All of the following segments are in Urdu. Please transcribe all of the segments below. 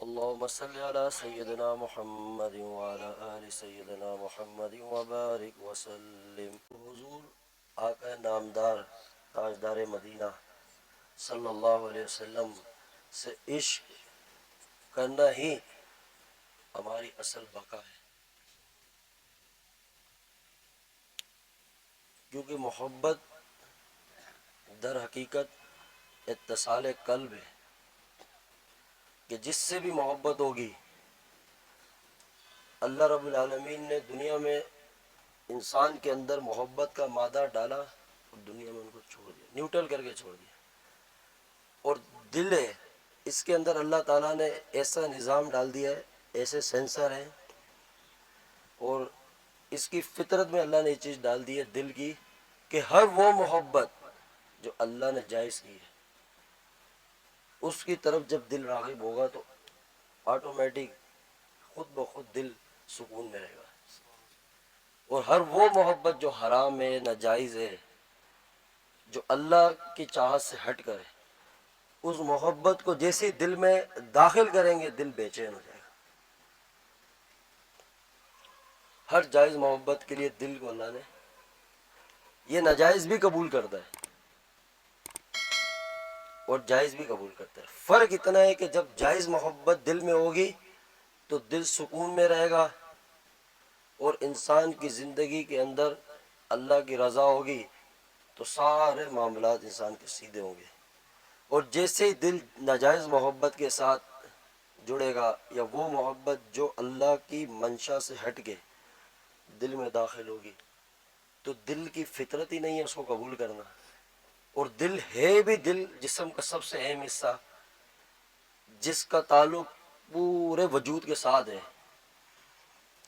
اللهم صل على سيدنا محمد وعلى آل سيدنا محمد وبارك وسلم. حضور آقا نامدار تاجدار مدینہ صلی اللہ علیہ وسلم سے عشق کرنا ہی ہماری اصل بقا ہے، کیونکہ محبت در حقیقت اتصال قلب ہے کہ جس سے بھی محبت ہوگی. اللہ رب العالمین نے دنیا میں انسان کے اندر محبت کا مادہ ڈالا اور دنیا میں ان کو چھوڑ دیا، نیوٹرل کر کے چھوڑ دیا. اور دل ہے، اس کے اندر اللہ تعالیٰ نے ایسا نظام ڈال دیا ہے، ایسے سینسر ہیں، اور اس کی فطرت میں اللہ نے یہ چیز ڈال دی ہے دل کی کہ ہر وہ محبت جو اللہ نے جائز کی ہے اس کی طرف جب دل راغب ہوگا تو آٹومیٹک خود بخود دل سکون میں رہے گا. اور ہر وہ محبت جو حرام ہے، ناجائز ہے، جو اللہ کی چاہت سے ہٹ کر ہے، اس محبت کو جیسے دل میں داخل کریں گے دل بے چین ہو جائے گا. ہر جائز محبت کے لیے دل کو اللہ نے یہ ناجائز بھی قبول کرتا ہے اور جائز بھی قبول کرتا ہے. فرق اتنا ہے کہ جب جائز محبت دل میں ہوگی تو دل سکون میں رہے گا اور انسان کی زندگی کے اندر اللہ کی رضا ہوگی تو سارے معاملات انسان کے سیدھے ہوں گے. اور جیسے ہی دل ناجائز محبت کے ساتھ جڑے گا یا وہ محبت جو اللہ کی منشا سے ہٹ کے دل میں داخل ہوگی تو دل کی فطرت ہی نہیں ہے اس کو قبول کرنا. اور دل ہے بھی، دل جسم کا سب سے اہم حصہ جس کا تعلق پورے وجود کے ساتھ ہے،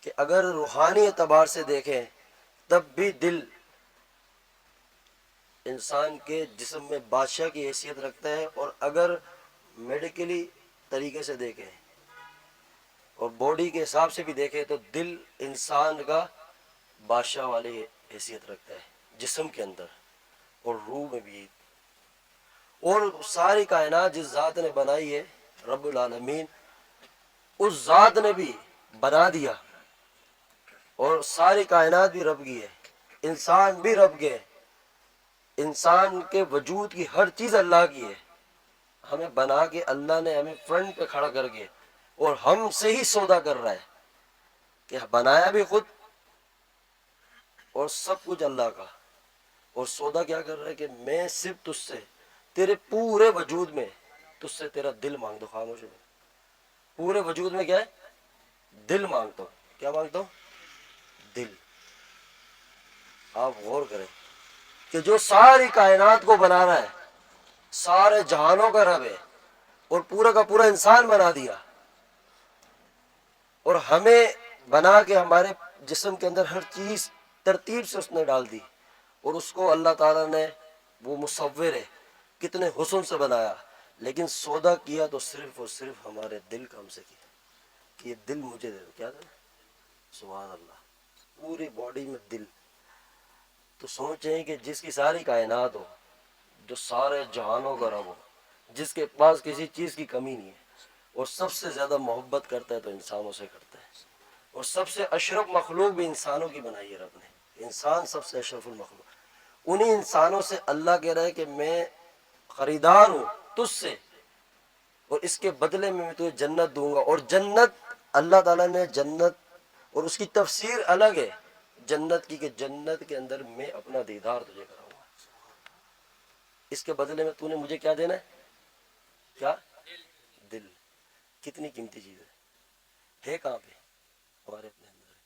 کہ اگر روحانی اعتبار سے دیکھیں تب بھی دل انسان کے جسم میں بادشاہ کی حیثیت رکھتا ہے، اور اگر میڈیکلی طریقے سے دیکھیں اور باڈی کے حساب سے بھی دیکھیں تو دل انسان کا بادشاہ والی حیثیت رکھتا ہے جسم کے اندر اور روح میں بھی. اور ساری کائنات جس ذات نے بنائی ہے رب العالمین، اس ذات نے بھی بنا دیا اور ساری کائنات بھی رب کی ہے، انسان بھی رب کے، انسان کے وجود کی ہر چیز اللہ کی ہے. ہمیں بنا کے اللہ نے ہمیں فرنٹ پہ کھڑا کر کے اور ہم سے ہی سودا کر رہا ہے کہ بنایا بھی خود اور سب کچھ اللہ کا، اور سودا کیا کر رہا ہے کہ میں صرف تجھ سے، تیرے پورے وجود میں تجھ سے تیرا دل مانگتا ہوں. خاموش ہو، پورے وجود میں کیا ہے؟ دل مانگتا ہوں. کیا مانگتا ہوں؟ دل. آپ غور کریں کہ جو ساری کائنات کو بنا رہا ہے، سارے جہانوں کا رب ہے اور پورا کا پورا انسان بنا دیا، اور ہمیں بنا کے ہمارے جسم کے اندر ہر چیز ترتیب سے اس نے ڈال دی، اور اس کو اللہ تعالیٰ نے، وہ مصور ہے، کتنے حسن سے بنایا، لیکن سودا کیا تو صرف اور صرف ہمارے دل کا ہم سے کیا کہ یہ دل مجھے دے دو. کیا دے؟ سبحان اللہ. پوری باڈی میں دل. تو سوچیں کہ جس کی ساری کائنات ہو، جو سارے جہانوں کا رب ہو، جس کے پاس کسی چیز کی کمی نہیں ہے، اور سب سے زیادہ محبت کرتا ہے تو انسانوں سے کرتا ہے، اور سب سے اشرف مخلوق بھی انسانوں کی بنائی ہے رب نے. انسان سب سے اشرف المخلوق. انہی انسانوں سے اللہ کہہ رہا ہے کہ میں خریدار ہوں تجھ سے، اور اس کے بدلے میں تجھے جنت دوں گا. اور جنت، اللہ تعالیٰ نے جنت، اور اس کی تفسیر الگ ہے جنت کی، کہ جنت کے اندر میں اپنا دیدار تجھے کراؤں گا. اس کے بدلے میں تو نے مجھے کیا دینا ہے؟ کیا؟ دل. کتنی قیمتی چیز ہے کہاں پہ؟ ہمارے اپنے اندر ہے.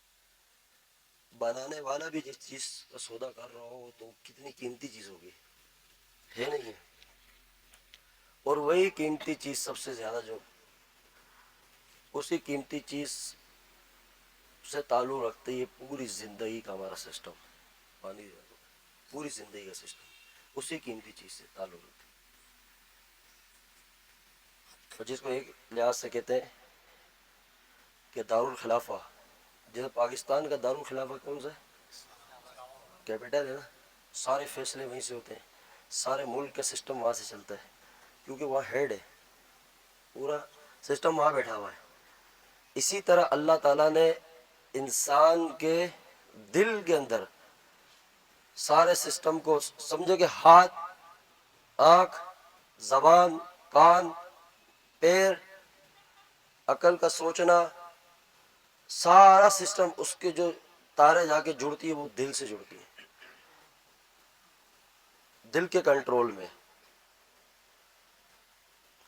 بنانے والا بھی جس چیز کا سودا کر رہا ہو تو کتنی قیمتی چیز ہوگی، ہے نہیں ہے؟ اور وہی قیمتی چیز سب سے زیادہ جو اسی قیمتی چیز سے تعلق رکھتے ہے پوری زندگی کا ہمارا سسٹم، پانی پوری زندگی کا سسٹم اسی قیمتی چیز سے تعلق رکھتے ہے. اور جس کو ایک لحاظ سے کہتے ہیں کہ دارالخلافہ، جیسے پاکستان کا دارالخلافہ کون سا ہے؟ کیپٹل ہے نا، سارے فیصلے وہیں سے ہوتے ہیں, سارے ملک کا سسٹم وہاں سے چلتا ہے, کیونکہ وہاں ہیڈ ہے, پورا سسٹم وہاں بیٹھا ہوا ہے. اسی طرح اللہ تعالیٰ نے انسان کے دل کے اندر سارے سسٹم کو, سمجھو کہ ہاتھ, آنکھ, زبان, کان, پیر, عقل کا سوچنا, سارا سسٹم, اس کے جو تارے جا کے جڑتی ہے وہ دل سے جڑتی ہے, دل کے کنٹرول میں.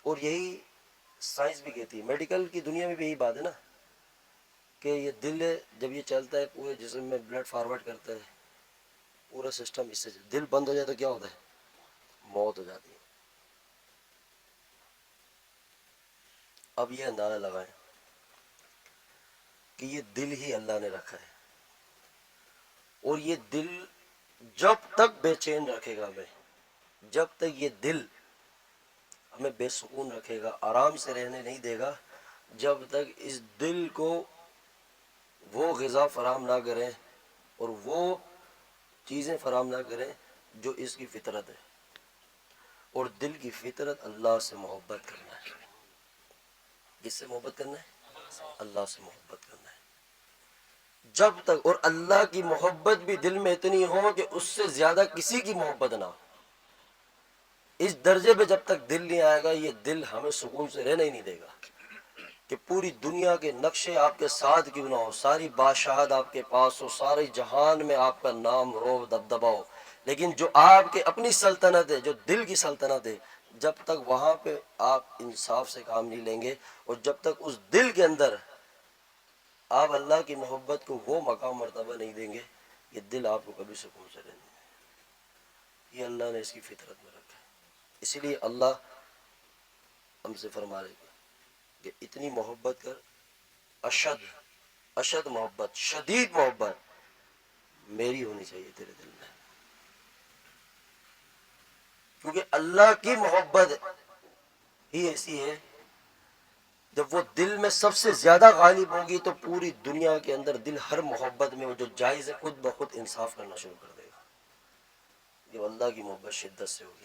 اور یہی سائنس بھی کہتی ہے, میڈیکل کی دنیا میں بھی یہی بات ہے نا, کہ یہ دل ہے, جب یہ چلتا ہے پورے جسم میں بلڈ فارورڈ کرتا ہے, پورا سسٹم اس سے, دل بند ہو جائے تو کیا ہوتا ہے, موت ہو جاتی ہے. اب یہ اندازہ لگائیں کہ یہ دل ہی اللہ نے رکھا ہے, اور یہ دل جب تک بے چین رکھے گا ہمیں, جب تک یہ دل ہمیں بے سکون رکھے گا, آرام سے رہنے نہیں دے گا, جب تک اس دل کو وہ غذا فراہم نہ کریں اور وہ چیزیں فراہم نہ کریں جو اس کی فطرت ہے. اور دل کی فطرت اللہ سے محبت کرنا ہے. کس سے محبت کرنا ہے؟ اللہ سے محبت کرنا ہے. جب تک, اور اللہ کی محبت بھی دل میں اتنی ہو کہ اس سے زیادہ کسی کی محبت نہ ہو, اس درجے پہ جب تک دل نہیں آئے گا, یہ دل ہمیں سکون سے رہنا ہی نہیں دے گا. کہ پوری دنیا کے نقشے آپ کے ساتھ کیوں نہ ہو, ساری بادشاہت آپ کے پاس ہو, سارے جہان میں آپ کا نام رو دبدبا ہو, لیکن جو آپ کے اپنی سلطنت ہے, جو دل کی سلطنت ہے, جب تک وہاں پہ آپ انصاف سے کام نہیں لیں گے, اور جب تک اس دل کے اندر آپ اللہ کی محبت کو وہ مقام مرتبہ نہیں دیں گے, یہ دل آپ کو کبھی سکون سے رہنے دیں گے. یہ اللہ نے اس کی فطرت میں رکھا ہے. اسی لیے اللہ ہم سے فرما رہے کہ اتنی محبت کر, اشد محبت, شدید محبت میری ہونی چاہیے تیرے دل میں, کیونکہ اللہ کی محبت ہی ایسی ہے, جب وہ دل میں سب سے زیادہ غالب ہوگی تو پوری دنیا کے اندر دل ہر محبت میں وہ جو جائز ہے خود بخود انصاف کرنا شروع کر دے گا. جب اللہ کی محبت شدت سے ہوگی,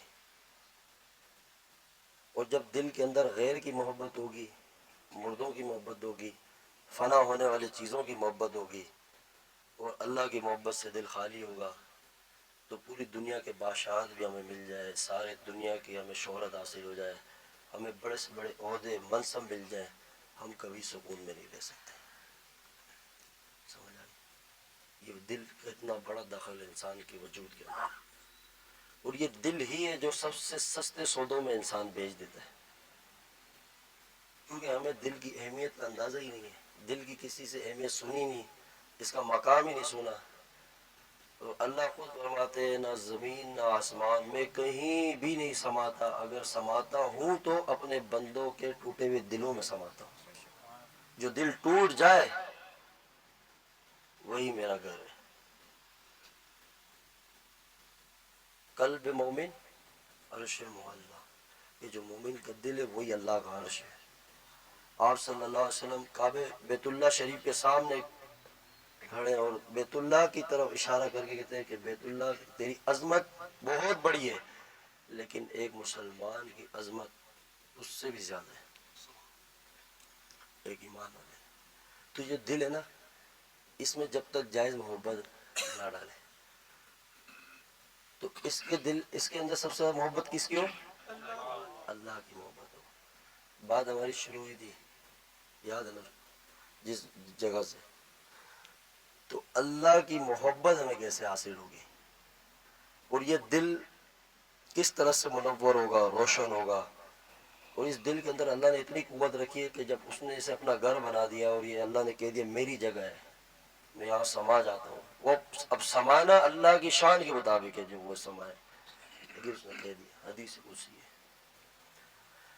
اور جب دل کے اندر غیر کی محبت ہوگی, مردوں کی محبت ہوگی, فنا ہونے والی چیزوں کی محبت ہوگی, اور اللہ کی محبت سے دل خالی ہوگا, تو پوری دنیا کے بادشاہت بھی ہمیں مل جائے, سارے دنیا کی ہمیں شہرت حاصل ہو جائے, ہمیں بڑے سے بڑے عہدے منصب مل جائیں, ہم کبھی سکون میں نہیں رہ سکتے. سمجھ آئی؟ یہ دل کا اتنا بڑا دخل ہے انسان کے وجود کے اندر, اور یہ دل ہی ہے جو سب سے سستے سودوں میں انسان بیچ دیتا ہے, کیونکہ ہمیں دل کی اہمیت کا اندازہ ہی نہیں ہے, دل کی کسی سے اہمیت سنی نہیں, اس کا مقام ہی نہیں سنا. تو اللہ خود فرماتے ہیں, نہ زمین نہ آسمان میں کہیں بھی نہیں سماتا, اگر سماتا ہوں تو اپنے بندوں کے ٹوٹے ہوئے دلوں میں سماتا ہوں. جو دل ٹوٹ جائے وہی میرا گھر ہے. قلب مومن عرش معلیٰ, یہ جو مومن کا دل ہے وہی اللہ کا عرش ہے. آپ صلی اللہ علیہ وسلم کعبے بیت اللہ شریف کے سامنے کھڑے اور بیت اللہ کی طرف اشارہ کر کے کہتے ہیں کہ بیت اللہ تیری عظمت بہت بڑی ہے, لیکن ایک مسلمان کی عظمت اس سے بھی زیادہ ہے, ایک ایمان والے. تو یہ دل ہے نا, اس میں جب تک جائز محبت نہ ڈالے, تو اس کے اندر سب سے زیادہ محبت کس کی ہو, اللہ کی محبت ہو. بات ہماری شروع ہوئی تھی, یاد ہے نا, جس جگہ سے, تو اللہ کی محبت ہمیں کیسے حاصل ہوگی, اور یہ دل کس طرح سے منور ہوگا, روشن ہوگا. اور اس دل کے اندر اللہ نے اتنی قوت رکھی ہے کہ جب اس نے اسے اپنا گھر بنا دیا, اور یہ اللہ نے کہہ دیا میری جگہ ہے, میں یہاں سما جاتا ہوں. وہ اب سمانا اللہ کی شان کے مطابق ہے جو وہ سمائے, لیکن اس نے کہہ دیا, حدیث قدسی ہے.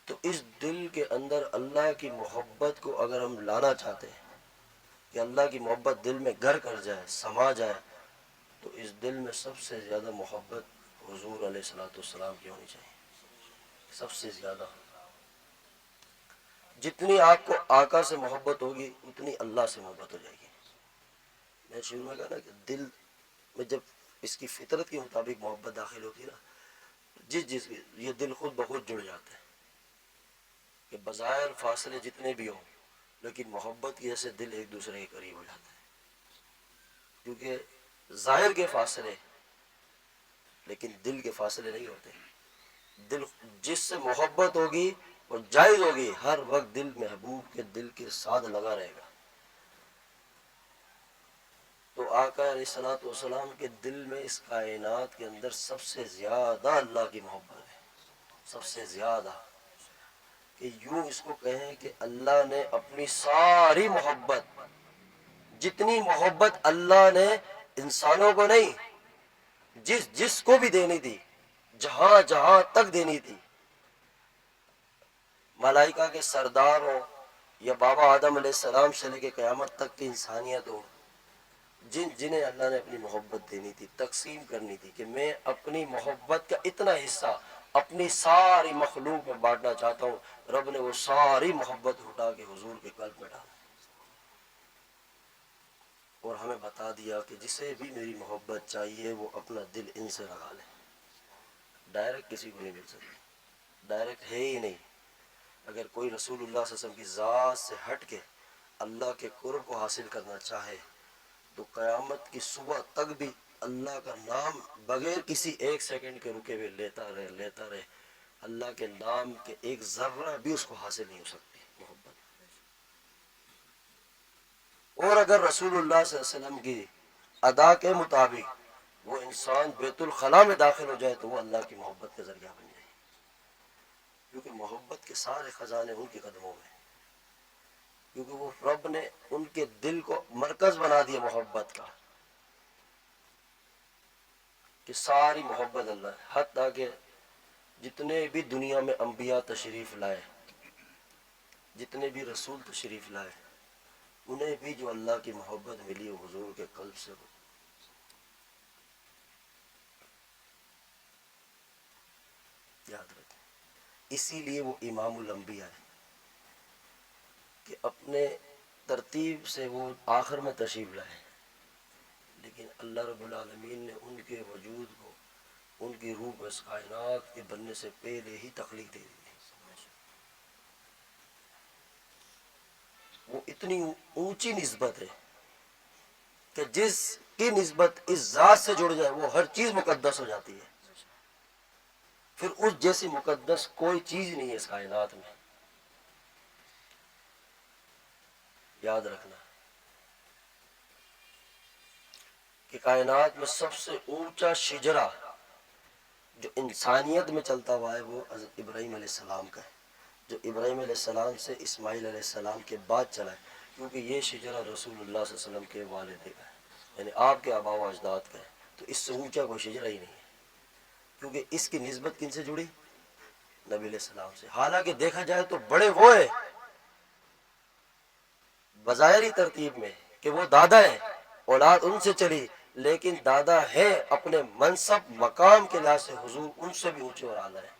تو اس دل کے اندر اللہ کی محبت کو اگر ہم لانا چاہتے ہیں کہ اللہ کی محبت دل میں گھر کر جائے, سما جائے, تو اس دل میں سب سے زیادہ محبت حضور علیہ الصلوۃ والسلام کی ہونی چاہیے, سب سے زیادہ. جتنی آپ کو آقا سے محبت ہوگی اتنی اللہ سے محبت ہو جائے گی. میں شروع میں کہا نا کہ دل میں جب اس کی فطرت کے مطابق محبت داخل ہوتی ہے نا، جس یہ دل خود بخود جڑ جاتا ہے کہ بظاہر فاصلے جتنے بھی ہوں لیکن محبت کی وجہ سے دل ایک دوسرے کے قریب ہو جاتا ہے، کیونکہ ظاہر کے فاصلے لیکن دل کے فاصلے نہیں ہوتے. دل جس سے محبت ہوگی اور جائز ہوگی ہر وقت دل محبوب کے دل کے ساتھ لگا رہے گا. تو آقا علیہ الصلوۃ والسلام کے دل میں اس کائنات کے اندر سب سے زیادہ اللہ کی محبت ہے، سب سے زیادہ، کہ یوں اس کو کہیں کہ اللہ نے اپنی ساری محبت، جتنی محبت اللہ نے انسانوں کو نہیں، جس کو بھی دینی تھی، جہاں جہاں تک دینی تھی، ملائکہ کے سردار ہو یا بابا آدم علیہ السلام سے لے کے قیامت تک کی انسانیت ہو، جنہیں اللہ نے اپنی محبت دینی تھی، تقسیم کرنی تھی کہ میں اپنی محبت کا اتنا حصہ اپنی ساری مخلوق میں بانٹنا چاہتا ہوں، رب نے وہ ساری محبت اٹھا کے حضور کے قلب میں ڈالا اور ہمیں بتا دیا کہ جسے بھی میری محبت چاہیے وہ اپنا دل ان سے لگا لے. ڈائریکٹ کسی کو نہیں مل سکتی، ڈائریکٹ ہے ہی نہیں. اگر کوئی رسول اللہ صلی اللہ علیہ وسلم کی ذات سے ہٹ کے اللہ کے قرب کو حاصل کرنا چاہے تو قیامت کی صبح تک بھی اللہ کا نام بغیر کسی ایک سیکنڈ کے رکے ہوئے لیتا رہے، اللہ کے نام کے ایک ذرہ بھی اس کو حاصل نہیں ہو سکتی محبت. اور اگر رسول اللہ صلی اللہ علیہ وسلم کی ادا کے مطابق وہ انسان بیت الخلاء میں داخل ہو جائے تو وہ اللہ کی محبت کا ذریعہ بن جائے، کیونکہ محبت کے سارے خزانے ان کے قدموں میں، کیونکہ وہ رب نے ان کے دل کو مرکز بنا دیا محبت کا، کہ ساری محبت اللہ ہے. حتیٰ کہ جتنے بھی دنیا میں انبیاء تشریف لائے، جتنے بھی رسول تشریف لائے، انہیں بھی جو اللہ کی محبت ملی وہ حضور کے قلب سے ہو. یاد رکھیں، اسی لیے وہ امام الانبیاء ہے کہ اپنے ترتیب سے وہ آخر میں تشریف لائے، لیکن اللہ رب العالمین نے ان کے وجود کو، ان کی روح کو اس کائنات کے بننے سے پہلے ہی تخلیق دے دی. وہ اتنی اونچی نسبت ہے کہ جس کی نسبت اس ذات سے جڑ جائے وہ ہر چیز مقدس ہو جاتی ہے. پھر اس جیسی مقدس کوئی چیز نہیں ہے اس کائنات میں. یاد رکھنا کہ کائنات میں سب سے اونچا شجرہ جو انسانیت میں چلتا ہوا ہے وہ حضرت ابراہیم علیہ السلام کا ہے، جو ابراہیم علیہ السلام سے اسماعیل علیہ السلام کے بعد چلا ہے، کیونکہ یہ شجرہ رسول اللہ صلی اللہ علیہ وسلم کے والد کا ہے، یعنی آپ کے آباء و اجداد کا ہے. تو اس سے اونچا کوئی شجرہ ہی نہیں ہے، کیونکہ اس کی نسبت کن سے جڑی؟ نبی علیہ السلام سے. حالانکہ دیکھا جائے تو بڑے وہ ہے بظاہری ترتیب میں کہ وہ دادا ہے، اولاد ان سے چلی، لیکن دادا ہے اپنے منصب مقام کے لحاظ سے حضور ان سے بھی اونچے اور اعلیٰ ہے.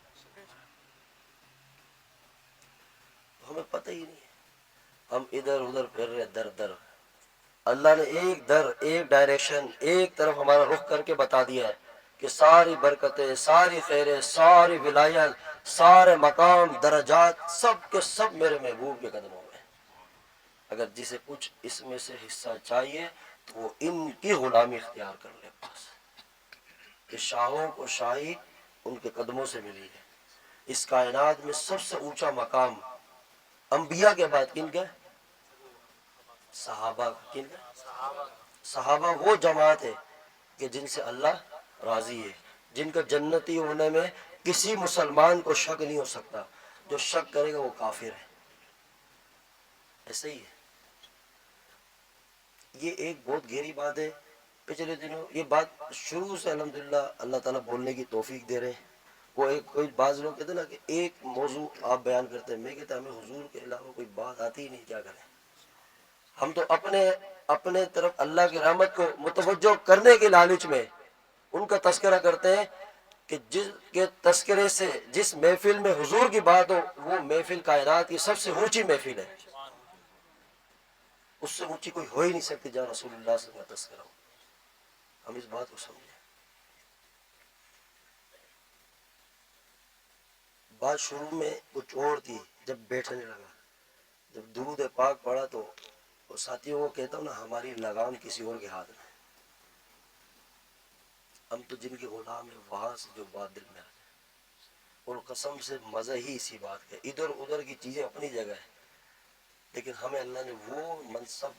ہمیں پتہ ہی نہیں ہے، ہم ادھر ادھر پھر رہے در در. اللہ نے ایک ڈائریکشن، ایک طرف ہمارا رخ کر کے بتا دیا ہے کہ ساری برکتیں، ساری خیریں، ساری ولایت، سارے مقام، درجات سب کے سب میرے محبوب کے قدموں میں. اگر جسے کچھ اس میں سے حصہ چاہیے تو وہ ان کی غلامی اختیار کر لے پاس، کہ شاہوں کو شاہی ان کے قدموں سے ملی ہے. اس کائنات میں سب سے اونچا مقام انبیاء کے بعد کن کا؟ صحابہ. کن کا؟ صحابہ وہ جماعت ہے کہ جن سے اللہ راضی ہے، جن کا جنتی ہونے میں کسی مسلمان کو شک نہیں ہو سکتا، جو شک کرے گا وہ کافر ہے. ایسے ہی ہے. یہ ایک بہت گہری بات ہے. پچھلے دنوں یہ بات شروع سے الحمدللہ اللہ تعالیٰ بولنے کی توفیق دے رہے ہیں. وہ ایک کوئی بعض لوگ کہتے ہیں نا کہ ایک موضوع آپ بیان کرتے ہیں، میں کہتا ہمیں حضور کے علاوہ کوئی بات آتی ہی نہیں، کیا کریں. ہم تو اپنے طرف اللہ کی رحمت کو متوجہ کرنے کے لالچ میں ان کا تذکرہ کرتے ہیں کہ جس کے تذکرے سے جس محفل میں حضور کی بات ہو وہ محفل کائنات کی سب سے اونچی محفل ہے. اس سے اونچی کوئی ہو ہی نہیں سکتی جہاں رسول اللہ صلی اللہ علیہ وسلم کا تذکرہ ہو. ہم اس بات کو سمجھیں. بات شروع میں کچھ اور تھی، جب بیٹھنے لگا، جب درود پاک پڑھا تو وہ ساتھیوں کو کہتا ہوں نا، ہماری لگام کسی اور کے ہاتھ میں ہے، ہم تو جن کے غلام ہیں وہاں سے جو بات دل میں آ جائے، اور قسم سے مزہ ہی اسی بات کا، ادھر ادھر کی چیزیں اپنی جگہ ہے، لیکن ہمیں اللہ نے وہ منصب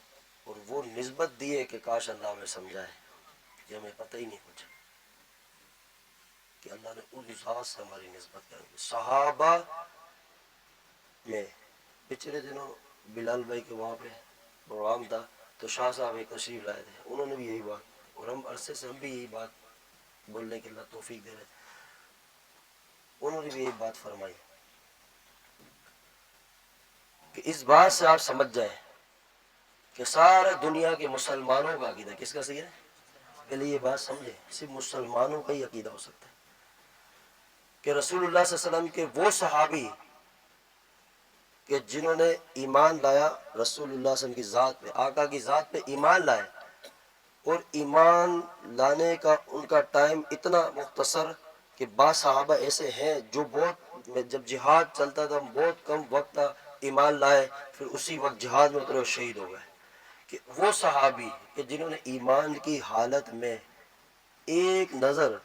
اور وہ نسبت دی ہے کہ کاش اللہ ہمیں سمجھائے، یہ ہمیں پتہ ہی نہیں کچھ کہ اللہ نے اس ذات سے ہماری نسبت کر دی۔ صحابہ میں پچھلے دنوں بلال بھائی کے وہاں پہ پروگرام تھا تو شاہ صاحب ایک تشریف لائے تھے، انہوں نے بھی یہی بات، اور ہم عرصے سے ہم بھی یہی بات بولنے کے اللہ توفیق دے رہے تھے، انہوں نے بھی یہی بات فرمائی کہ اس بات سے آپ سمجھ جائیں کہ سارے دنیا کے مسلمانوں کا عقیدہ کس کا صحیح ہے، پہلے یہ بات سمجھیں، صرف مسلمانوں کا ہی عقیدہ ہو سکتا ہے کہ رسول اللہ صلی اللہ علیہ وسلم کے وہ صحابی کہ جنہوں نے ایمان لایا رسول اللہ صلی اللہ علیہ وسلم کی ذات پہ، آقا کی ذات پہ ایمان لائے، اور ایمان لانے کا ان کا ٹائم اتنا مختصر کہ بعض صحابہ ایسے ہیں جو بہت، جب جہاد چلتا تھا بہت کم وقت تھا ایمان لائے، پھر اسی وقت جہاد میں اترے شہید ہو گئے، کہ وہ صحابی کہ جنہوں نے ایمان کی حالت میں ایک نظر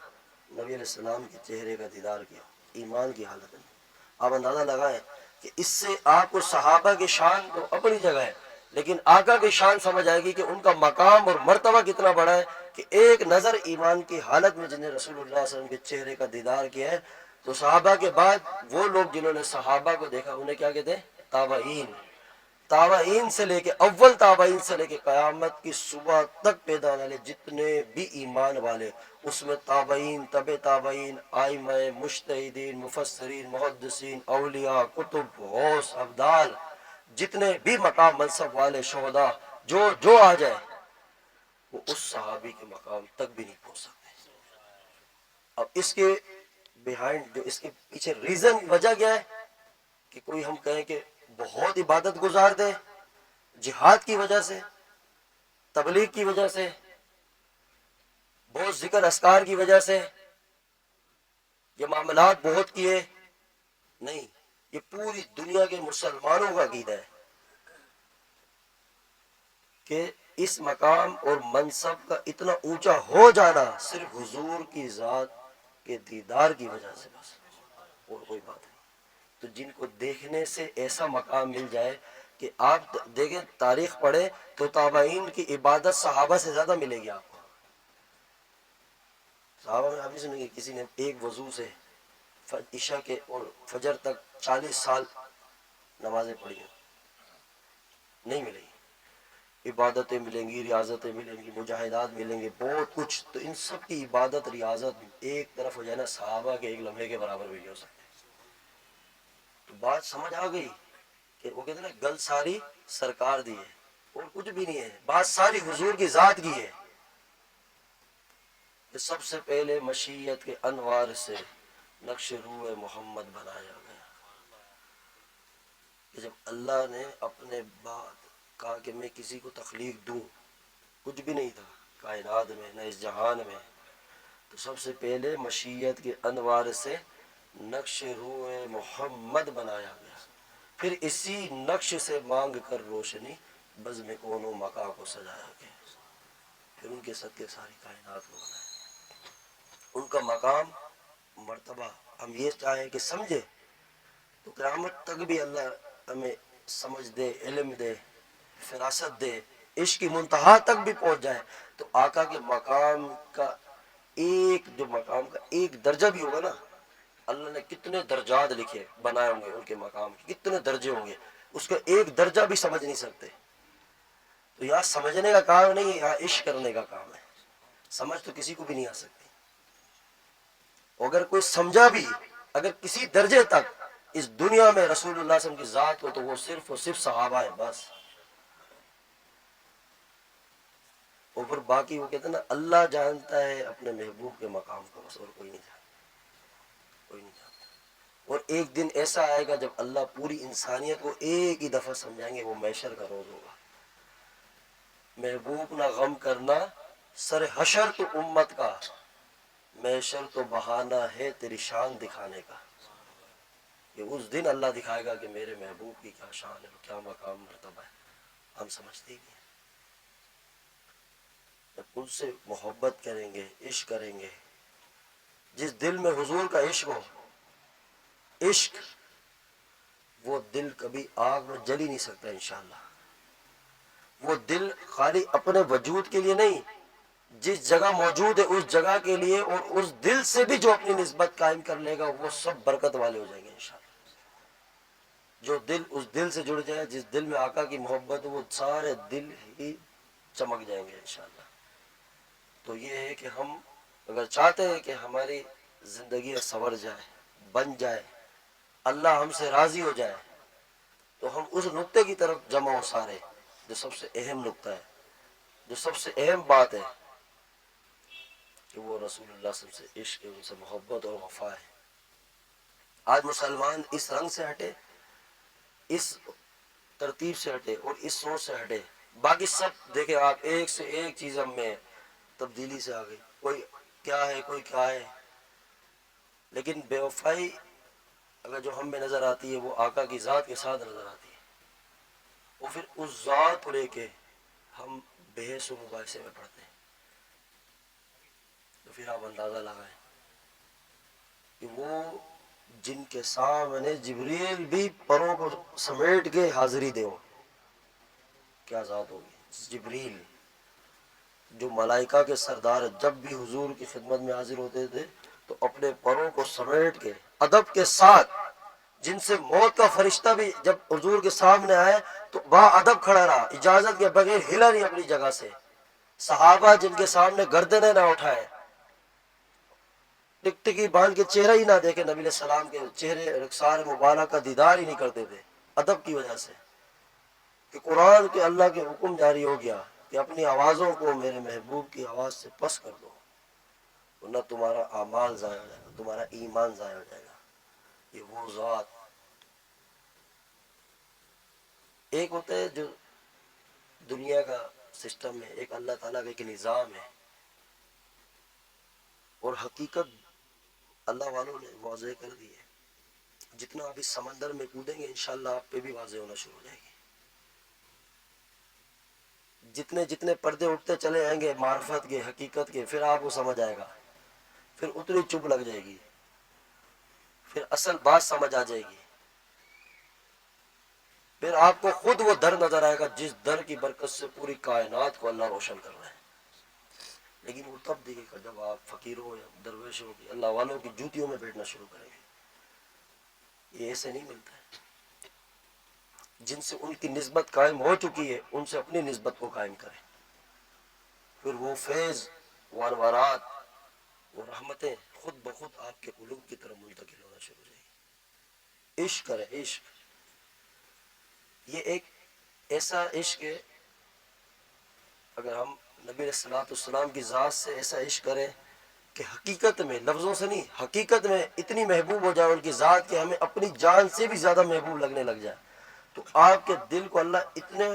نبی علیہ السلام کے چہرے کا دیدار کیا ایمان کی حالت میں، آپ اندازہ لگائیں کہ اس سے آپ کو صحابہ کی شان تو اپنی جگہ ہے، لیکن آقا کی شان سمجھ آئے گی کہ ان کا مقام اور مرتبہ کتنا بڑا ہے کہ ایک نظر ایمان کی حالت میں جنہیں رسول اللہ صلی اللہ علیہ وسلم کے چہرے کا دیدار کیا ہے، تو صحابہ کے بعد وہ لوگ جنہوں نے صحابہ کو دیکھا انہیں کیا کہتے ہیں، تابعین، تابعین سے لے کے اول تابعین سے لے کے قیامت کی صبح تک پیدا ہونے والے جتنے بھی ایمان والے، اس میں تابعین، تبع تابعین، ائمہ، مجتہدین، مفسرین، محدثین، اولیاء، کتب، غوث، ابدال، جتنے بھی مقام منصب والے شہداء، جو آ جائے وہ اس صحابی کے مقام تک بھی نہیں پہنچ سکتے۔ اب اس کے بیہائنڈ، جو اس کے پیچھے ریزن، وجہ کیا ہے کہ کوئی ہم کہیں کہ بہت عبادت گزار دے، جہاد کی وجہ سے، تبلیغ کی وجہ سے، بہت ذکر اذکار کی وجہ سے، یہ معاملات بہت کیے، نہیں، یہ پوری دنیا کے مسلمانوں کا عقیدہ ہے کہ اس مقام اور منصب کا اتنا اونچا ہو جانا صرف حضور کی ذات کے دیدار کی وجہ سے، بس اور کوئی بات نہیں۔ تو جن کو دیکھنے سے ایسا مقام مل جائے کہ آپ دیکھیں، تاریخ پڑھیں تو تابعین کی عبادت صحابہ سے زیادہ ملے گی آپ کو۔ صحابہ میں آپ نے سنیں گے کسی نے ایک وضو سے عشاء کے اور فجر تک 40 سال نمازیں پڑھی ہیں، نہیں ملے گی۔ عبادتیں ملیں گی، ریاضتیں ملیں گی، مجاہدات ملیں گے، بہت کچھ، تو ان سب کی عبادت ریاضت ایک طرف ہو جائے نا، صحابہ کے ایک لمحے کے برابر بھی نہیں ہو سکتے۔ تو بات سمجھ آ گئی کہ وہ کہتے ہیں نا، گل ساری سرکار دی ہے اور کچھ بھی نہیں ہے، بات ساری حضور کی ذات کی ہے کہ سب سے پہلے مشیت کے انوار سے نقش روح محمد بنایا گیا، کہ جب اللہ نے اپنے بعد کہا کہ میں کسی کو تخلیق دوں، کچھ بھی نہیں تھا کائنات میں نہ اس جہان میں، تو سب سے پہلے مشیت کے انوار سے نقش روح محمد بنایا گیا، پھر اسی نقش سے مانگ کر روشنی بزم کون و مکا کو سجایا گیا، پھر ان کے صدقے ساری کائنات کو بنایا۔ ان کا مقام، مرتبہ ہم یہ چاہیں کہ سمجھے تو قیامت تک بھی اللہ ہمیں سمجھ دے، علم دے، فراست دے، عشق کی منتہا تک بھی پہنچ جائے، تو آقا کے مقام کا ایک، جو مقام کا ایک درجہ بھی ہوگا نا، اللہ نے کتنے درجات لکھے بنائے ہوں گے ان کے مقام کے، کتنے درجے ہوں گے، اس کا ایک درجہ بھی سمجھ نہیں سکتے۔ تو یہاں سمجھنے کا کام نہیں ہے، یہاں عشق کرنے کا کام ہے، سمجھ تو کسی کو بھی نہیں آ سکتی، اگر کوئی سمجھا بھی اگر کسی درجے تک اس دنیا میں رسول اللہ صلی اللہ علیہ وسلم کی ذات کو، تو وہ صرف اور صرف صحابہ ہے بس، اور پھر باقی وہ کہتے ہیں نا، اللہ جانتا ہے اپنے محبوب کے مقام کو، بس، اور کوئی نہیں جانتا، کوئی نہیں جانتا۔ اور ایک دن ایسا آئے گا جب اللہ پوری انسانیت کو ایک ہی دفعہ سمجھائیں گے، وہ محشر کا روز ہوگا۔ محبوب نہ غم کرنا سر حشر تو امت کا، محشر تو بہانہ ہے تیری شان دکھانے کا۔ کہ اس دن اللہ دکھائے گا کہ میرے محبوب کی کیا شان ہے، کیا مقام مرتبہ ہے، ہم سمجھتے ہی نہیں ہیں۔ جب ان سے محبت کریں گے، عشق کریں گے، جس دل میں حضور کا عشق ہو، عشق، وہ دل کبھی آگ میں جل ہی نہیں سکتا انشاءاللہ۔ وہ دل خالی اپنے وجود کے لیے نہیں، جس جگہ موجود ہے اس جگہ کے لیے، اور اس دل سے بھی جو اپنی نسبت قائم کر لے گا وہ سب برکت والے ہو جائیں گے انشاءاللہ۔ جو دل اس دل سے جڑ جائے جس دل میں آقا کی محبت، وہ سارے دل ہی چمک جائیں گے انشاءاللہ۔ تو یہ ہے کہ ہم اگر چاہتے ہیں کہ ہماری زندگی سنور جائے، بن جائے، اللہ ہم سے راضی ہو جائے، تو ہم اس نقطے کی طرف جمع ہو سارے، جو سب سے اہم نقطہ ہے، جو سب سے اہم بات ہے، کہ وہ رسول اللہ صلی اللہ علیہ وسلم سے عشق ہے، ان سے محبت اور وفا ہے۔ آج مسلمان اس رنگ سے ہٹے، اس ترتیب سے ہٹے اور اس سوچ سے ہٹے، باقی سب دیکھیں آپ ایک سے ایک چیز ہم میں تبدیلی سے آ گئی، کوئی کیا ہے کوئی کیا ہے، لیکن بے وفائی اگر جو ہم میں نظر آتی ہے وہ آقا کی ذات کے ساتھ نظر آتی ہے، اور پھر اس ذات کو لے کے ہم بحث و مباحثے میں پڑھتے ہیں، تو پھر آپ اندازہ لگائیں کہ وہ جن کے سامنے جبریل بھی پروں کو سمیٹ کے حاضری دے، کیا ذات ہوگی جبریل، جو ملائکہ کے سردار، جب بھی حضور کی خدمت میں حاضر ہوتے تھے تو اپنے پروں کو سمیٹ کے ادب کے ساتھ، جن سے موت کا فرشتہ بھی جب حضور کے سامنے آئے تو با ادب کھڑا رہا، اجازت کے بغیر ہلا نہیں اپنی جگہ سے۔ صحابہ جن کے سامنے گردنیں نہ اٹھائے، ٹکٹکی باندھ کے چہرہ ہی نہ دیکھے، نبی علیہ السلام کے چہرے رخسار مبارک کا دیدار ہی نہیں کرتے تھے، ادب کی وجہ سے، کہ قرآن کے اللہ کے حکم جاری ہو گیا کہ اپنی آوازوں کو میرے محبوب کی آواز سے پس کر دو، ورنہ تمہارا اعمال ضائع ہو جائے گا، تمہارا ایمان ضائع ہو جائے گا۔ یہ وہ ذات، ایک ہوتا ہے جو دنیا کا سسٹم ہے، ایک اللہ تعالیٰ کا ایک نظام ہے، اور حقیقت اللہ والوں نے واضح کر دی ہے۔ جتنا آپ اس سمندر میں کودیں گے انشاءاللہ آپ پہ بھی واضح ہونا شروع ہو جائے گی۔ جتنے جتنے پردے اٹھتے چلے آئیں گے معرفت کے، حقیقت کے، پھر آپ کو سمجھ آئے گا، پھر اتنی چپ لگ جائے گی، پھر اصل بات سمجھ آ جائے گی، پھر آپ کو خود وہ در نظر آئے گا جس در کی برکت سے پوری کائنات کو اللہ روشن کر رہا ہے۔ لیکن وہ تب دیکھے گا جب آپ فقیروں یا درویشوں کی، اللہ والوں کی جوتیوں میں بیٹھنا شروع کریں گے۔ یہ ایسے نہیں ملتا ہے۔ جن سے ان کی نسبت قائم ہو چکی ہے ان سے اپنی نسبت کو قائم کریں، پھر وہ فیض، وہ انوارات، وہ رحمتیں خود بخود آپ کے قلوب کی طرف منتقل ہونا شروع ہو جائیں گی۔ عشق کریں، عشق، یہ ایک ایسا عشق ہے، اگر ہم نبی علیہ الصلوۃ والسلام کی ذات سے ایسا عشق کریں کہ حقیقت میں، لفظوں سے نہیں، حقیقت میں اتنی محبوب ہو جائے ان کی ذات کہ ہمیں اپنی جان سے بھی زیادہ محبوب لگنے لگ جائے، تو آپ کے دل کو اللہ اتنے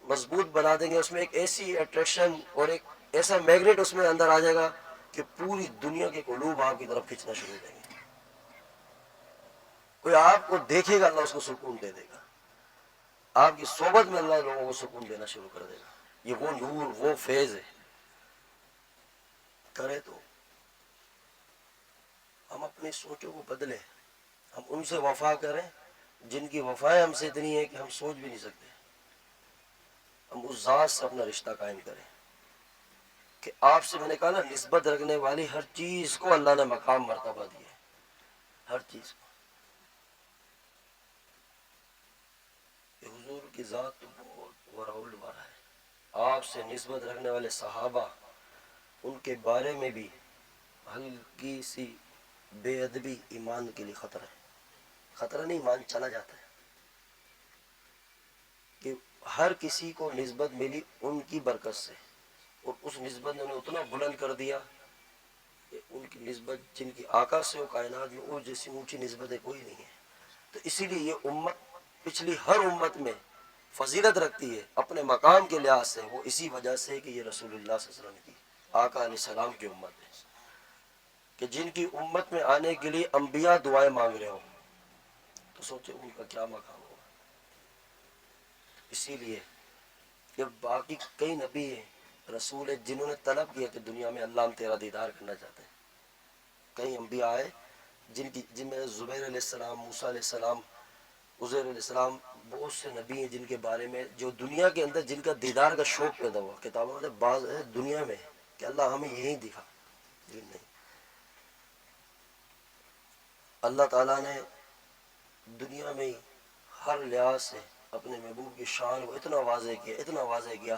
مضبوط بنا دیں گے، اس میں ایک ایسی اٹریکشن اور ایک ایسا میگنیٹ اس میں اندر آ جائے گا کہ پوری دنیا کے قلوب آپ کی طرف کھینچنا شروع ہو جائیں گے۔ کوئی آپ کو دیکھے گا اللہ اس کو سکون دے دے گا، آپ کی صحبت میں اللہ لوگوں کو سکون دینا شروع کر دے گا۔ یہ وہ نور، وہ فیض ہے۔ کرے تو ہم اپنی سوچوں کو بدلیں، ہم ان سے وفا کریں جن کی وفائیں ہم سے اتنی ہیں کہ ہم سوچ بھی نہیں سکتے، ہم اس ذات سے اپنا رشتہ قائم کریں کہ آپ سے، میں نے کہا نا، نسبت رکھنے والی ہر چیز کو اللہ نے مقام مرتبہ دیا ہے، ہر چیز کو۔ کہ حضور کی ذات تو بہت ورا الورا ہے، آپ سے نسبت رکھنے والے صحابہ، ان کے بارے میں بھی ہلکی سی بے ادبی ایمان کے لیے خطرہ ہے، خطرہ نہیں، ایمان چلا جاتا ہے۔ کہ ہر کسی کو نسبت ملی ان کی برکت سے، اور اس نسبت نے انہیں اتنا بلند کر دیا کہ ان کی نسبت جن کی آقا سے ہو کائنات میں، وہ جیسی اونچی نسبت ہے کوئی نہیں ہے۔ تو اسی لیے یہ امت پچھلی ہر امت میں فضیلت رکھتی ہے اپنے مقام کے لحاظ سے، وہ اسی وجہ سے کہ یہ رسول اللہ صلی اللہ علیہ وسلم کی، آقا علیہ السلام کی امت ہے، کہ جن کی امت میں آنے کے لیے انبیاء دعائیں مانگ رہے ہوں، تو سوچے ان کا کیا مقام ہوگا. اسی لیے کہ باقی کئی نبی ہیں، رسول ہیں، جنہوں نے طلب کیا کہ دنیا میں اللہ ہم تیرا دیدار کرنا چاہتے ہیں. کئی انبیاء آئے جن میں زبیر علیہ السلام، موسیٰ علیہ السلام، عزیر علیہ السلام، بہت سے نبی ہیں جن کے بارے میں جو دنیا کے اندر جن کا دیدار کا شوق پیدا ہوا. کتابوں میں بعض ہے دنیا میں کہ اللہ ہمیں یہی دکھا، لیکن نہیں. اللہ تعالیٰ نے دنیا میں ہی ہر لحاظ سے اپنے محبوب کی شان کو اتنا واضح کیا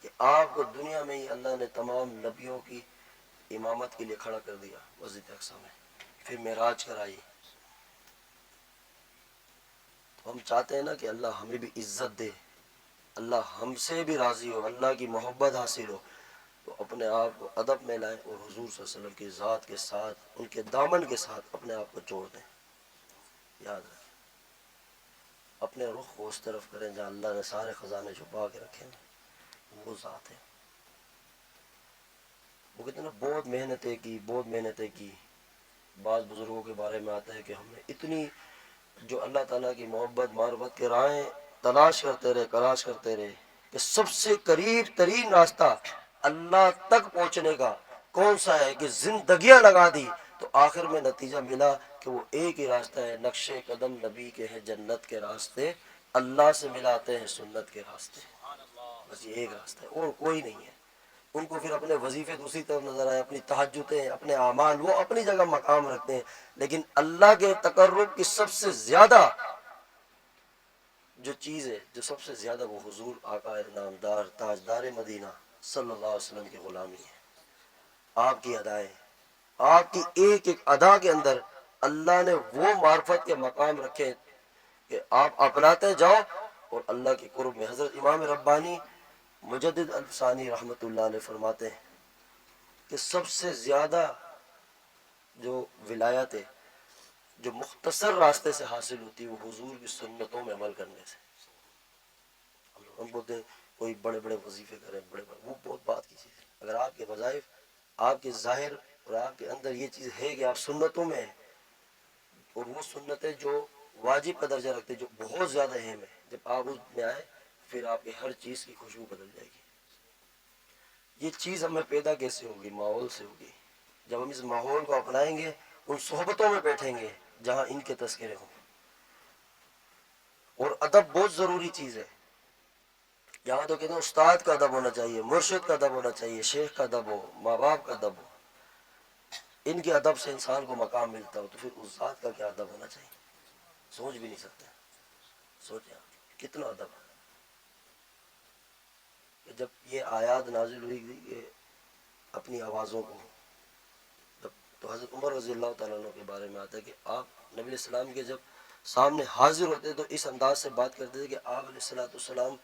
کہ آپ کو دنیا میں ہی اللہ نے تمام نبیوں کی امامت کے لیے کھڑا کر دیا مسجد اقصی میں. پھر معراج کرائی. تو ہم چاہتے ہیں نا کہ اللہ ہمیں بھی عزت دے، اللہ ہم سے بھی راضی ہو، اللہ کی محبت حاصل ہو. تو اپنے آپ کو ادب میں لائیں اور حضور صلی اللہ علیہ وسلم کی ذات کے ساتھ، ان کے دامن کے ساتھ اپنے آپ کو جوڑ دیں. یاد رکھیں، اپنے رخ کو اس طرف کریں جہاں اللہ نے سارے خزانے چھپا کے رکھے ہیں، وہ ذات ہے. وہ کہتے ہیں نا بہت محنتیں کی. بعض بزرگوں کے بارے میں آتا ہے کہ ہم نے اتنی جو اللہ تعالیٰ کی محبت معرفت کے راہیں تلاش کرتے رہے کہ سب سے قریب ترین راستہ اللہ تک پہنچنے کا کون سا ہے کہ زندگیاں لگا دی. تو آخر میں نتیجہ ملا کہ وہ ایک ہی راستہ ہے، نقش قدم نبی کے ہیں جنت کے راستے، اللہ سے ملاتے ہیں سنت کے راستے. بس یہ ایک راستہ ہے اور کوئی نہیں ہے. ان کو پھر اپنے وظیفے دوسری طرف نظر آئے، اپنی تہجدیں، اپنے اعمال، وہ اپنی جگہ مقام رکھتے ہیں. لیکن اللہ کے تقرب کی سب سے زیادہ جو چیز ہے، جو سب سے زیادہ، وہ حضور آقا نامدار تاجدار مدینہ صلی اللہ علیہ وسلم کی غلامی ہے. آپ کی ادائیں، آپ کی ایک ایک ادا کے اندر اللہ نے وہ معرفت کے مقام رکھے کہ آپ اپناتے جاؤ اور اللہ کے قرب میں. حضرت امام ربانی مجدد الفسانی رحمۃ اللہ علیہ فرماتے ہیں کہ سب سے زیادہ جو ولایت ہے جو مختصر راستے سے حاصل ہوتی ہے وہ حضور کی سنتوں میں عمل کرنے سے. ہم بولتے ہیں کوئی بڑے بڑے وظیفے کریں، وہ بہت بات کی چیز ہے. اگر آپ کے وظائف، آپ کے ظاہر اور آپ کے اندر یہ چیز ہے کہ آپ سنتوں میں ہیں، اور وہ سنتیں جو واجب کا درجہ رکھتے جو بہت زیادہ اہم ہے، جب آپ اس میں آئے پھر آپ کی ہر چیز کی خوشبو بدل جائے گی. یہ چیز ہمیں پیدا کیسے ہوگی؟ ماحول سے ہوگی. جب ہم اس ماحول کو اپنائیں گے، ان صحبتوں میں بیٹھیں گے جہاں ان کے تذکرے ہوں. اور ادب بہت ضروری چیز ہے. یہاں تو کہتے ہیں استاد کا ادب ہونا چاہیے، مرشد کا ادب ہونا چاہیے، شیخ کا ادب ہو، ماں باپ کا ادب ہو. ان کے ادب سے انسان کو مقام ملتا ہو تو پھر اس ذات کا کیا ادب ہونا چاہیے؟ سوچ بھی نہیں سکتے. سوچیں کتنا ادب ہے. کہ جب یہ آیات نازل ہوئی تھی کہ اپنی آوازوں کو، تو حضرت عمر رضی اللہ تعالیٰ عنہ کے بارے میں آتا ہے کہ آپ نبی علیہ السلام کے جب سامنے حاضر ہوتے تو اس انداز سے بات کرتے تھے کہ آپ علیہ السلام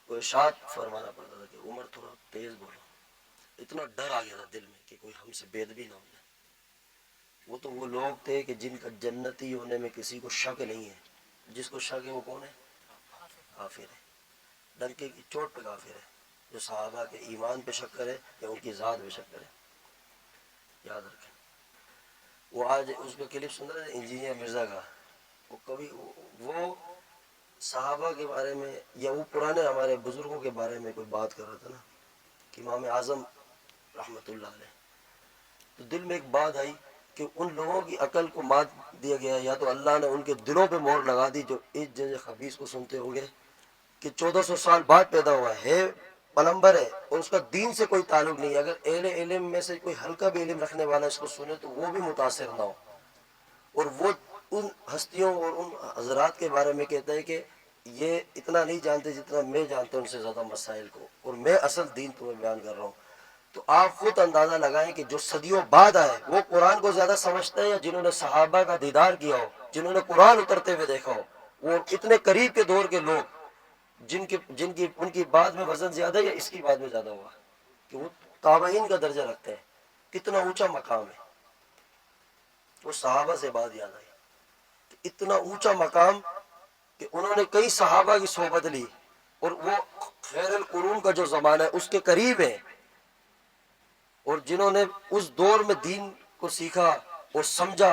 کو ارشاد فرمانا پڑتا تھا کہ عمر تھوڑا تیز بولو. اتنا ڈر آ گیا تھا دل میں کہ کوئی ہم سے بے ادبی نہ ہو جائے. وہ تو وہ لوگ تھے کہ جن کا جنتی ہونے میں کسی کو شک نہیں ہے. جس کو شک ہے وہ کون ہے؟ کافر ہے. ڈنکے کی چوٹ پہ کافر ہے. جو صحابہ کے ایمان پہ شک کرے یا ان کی ذات پہ شک کرے. یاد رکھیں. وہ آج اس پہ کلپ سن رہے انجینئر مرزا کا، وہ کبھی وہ صحابہ کے بارے میں یا وہ پرانے ہمارے بزرگوں کے بارے میں کوئی بات کر رہا تھا نا کہ امام اعظم رحمۃ اللہ علیہ، تو دل میں ایک بات آئی کہ ان لوگوں کی عقل کو مات دیا گیا، یا تو اللہ نے ان کے دلوں پہ مہر لگا دی جو اس جیسے خبیث کو سنتے ہوں گے کہ 1400 سال بعد پیدا ہوا ہے، پیغمبر ہے اور اس کا دین سے کوئی تعلق نہیں ہے. اگر اہل علم میں سے کوئی ہلکا بھی علم رکھنے والا اس کو سنے تو وہ بھی متاثر نہ ہو. اور وہ ان ہستیوں اور ان حضرات کے بارے میں کہتا ہے کہ یہ اتنا نہیں جانتے جتنا میں جانتا ہوں ان سے زیادہ مسائل کو، اور میں اصل دین تمہیں بیان کر رہا ہوں. تو آپ خود اندازہ لگائیں کہ جو صدیوں بعد آئے وہ قرآن کو زیادہ سمجھتے ہیں یا جنہوں نے صحابہ کا دیدار کیا ہو، جنہوں نے قرآن اترتے ہوئے دیکھا ہو. وہ اتنے قریب کے دور کے لوگ جن کی ان کی بات میں وزن زیادہ ہے یا اس کی بات میں زیادہ ہوا کہ وہ تابعین کا درجہ رکھتے ہیں. کتنا اونچا مقام ہے. وہ صحابہ سے بات یاد آئی کہ اتنا اونچا مقام کہ انہوں نے کئی صحابہ کی صحبت لی اور وہ خیر القرون کا جو زمانہ ہے اس کے قریب ہے، اور جنہوں نے اس دور میں دین کو سیکھا اور سمجھا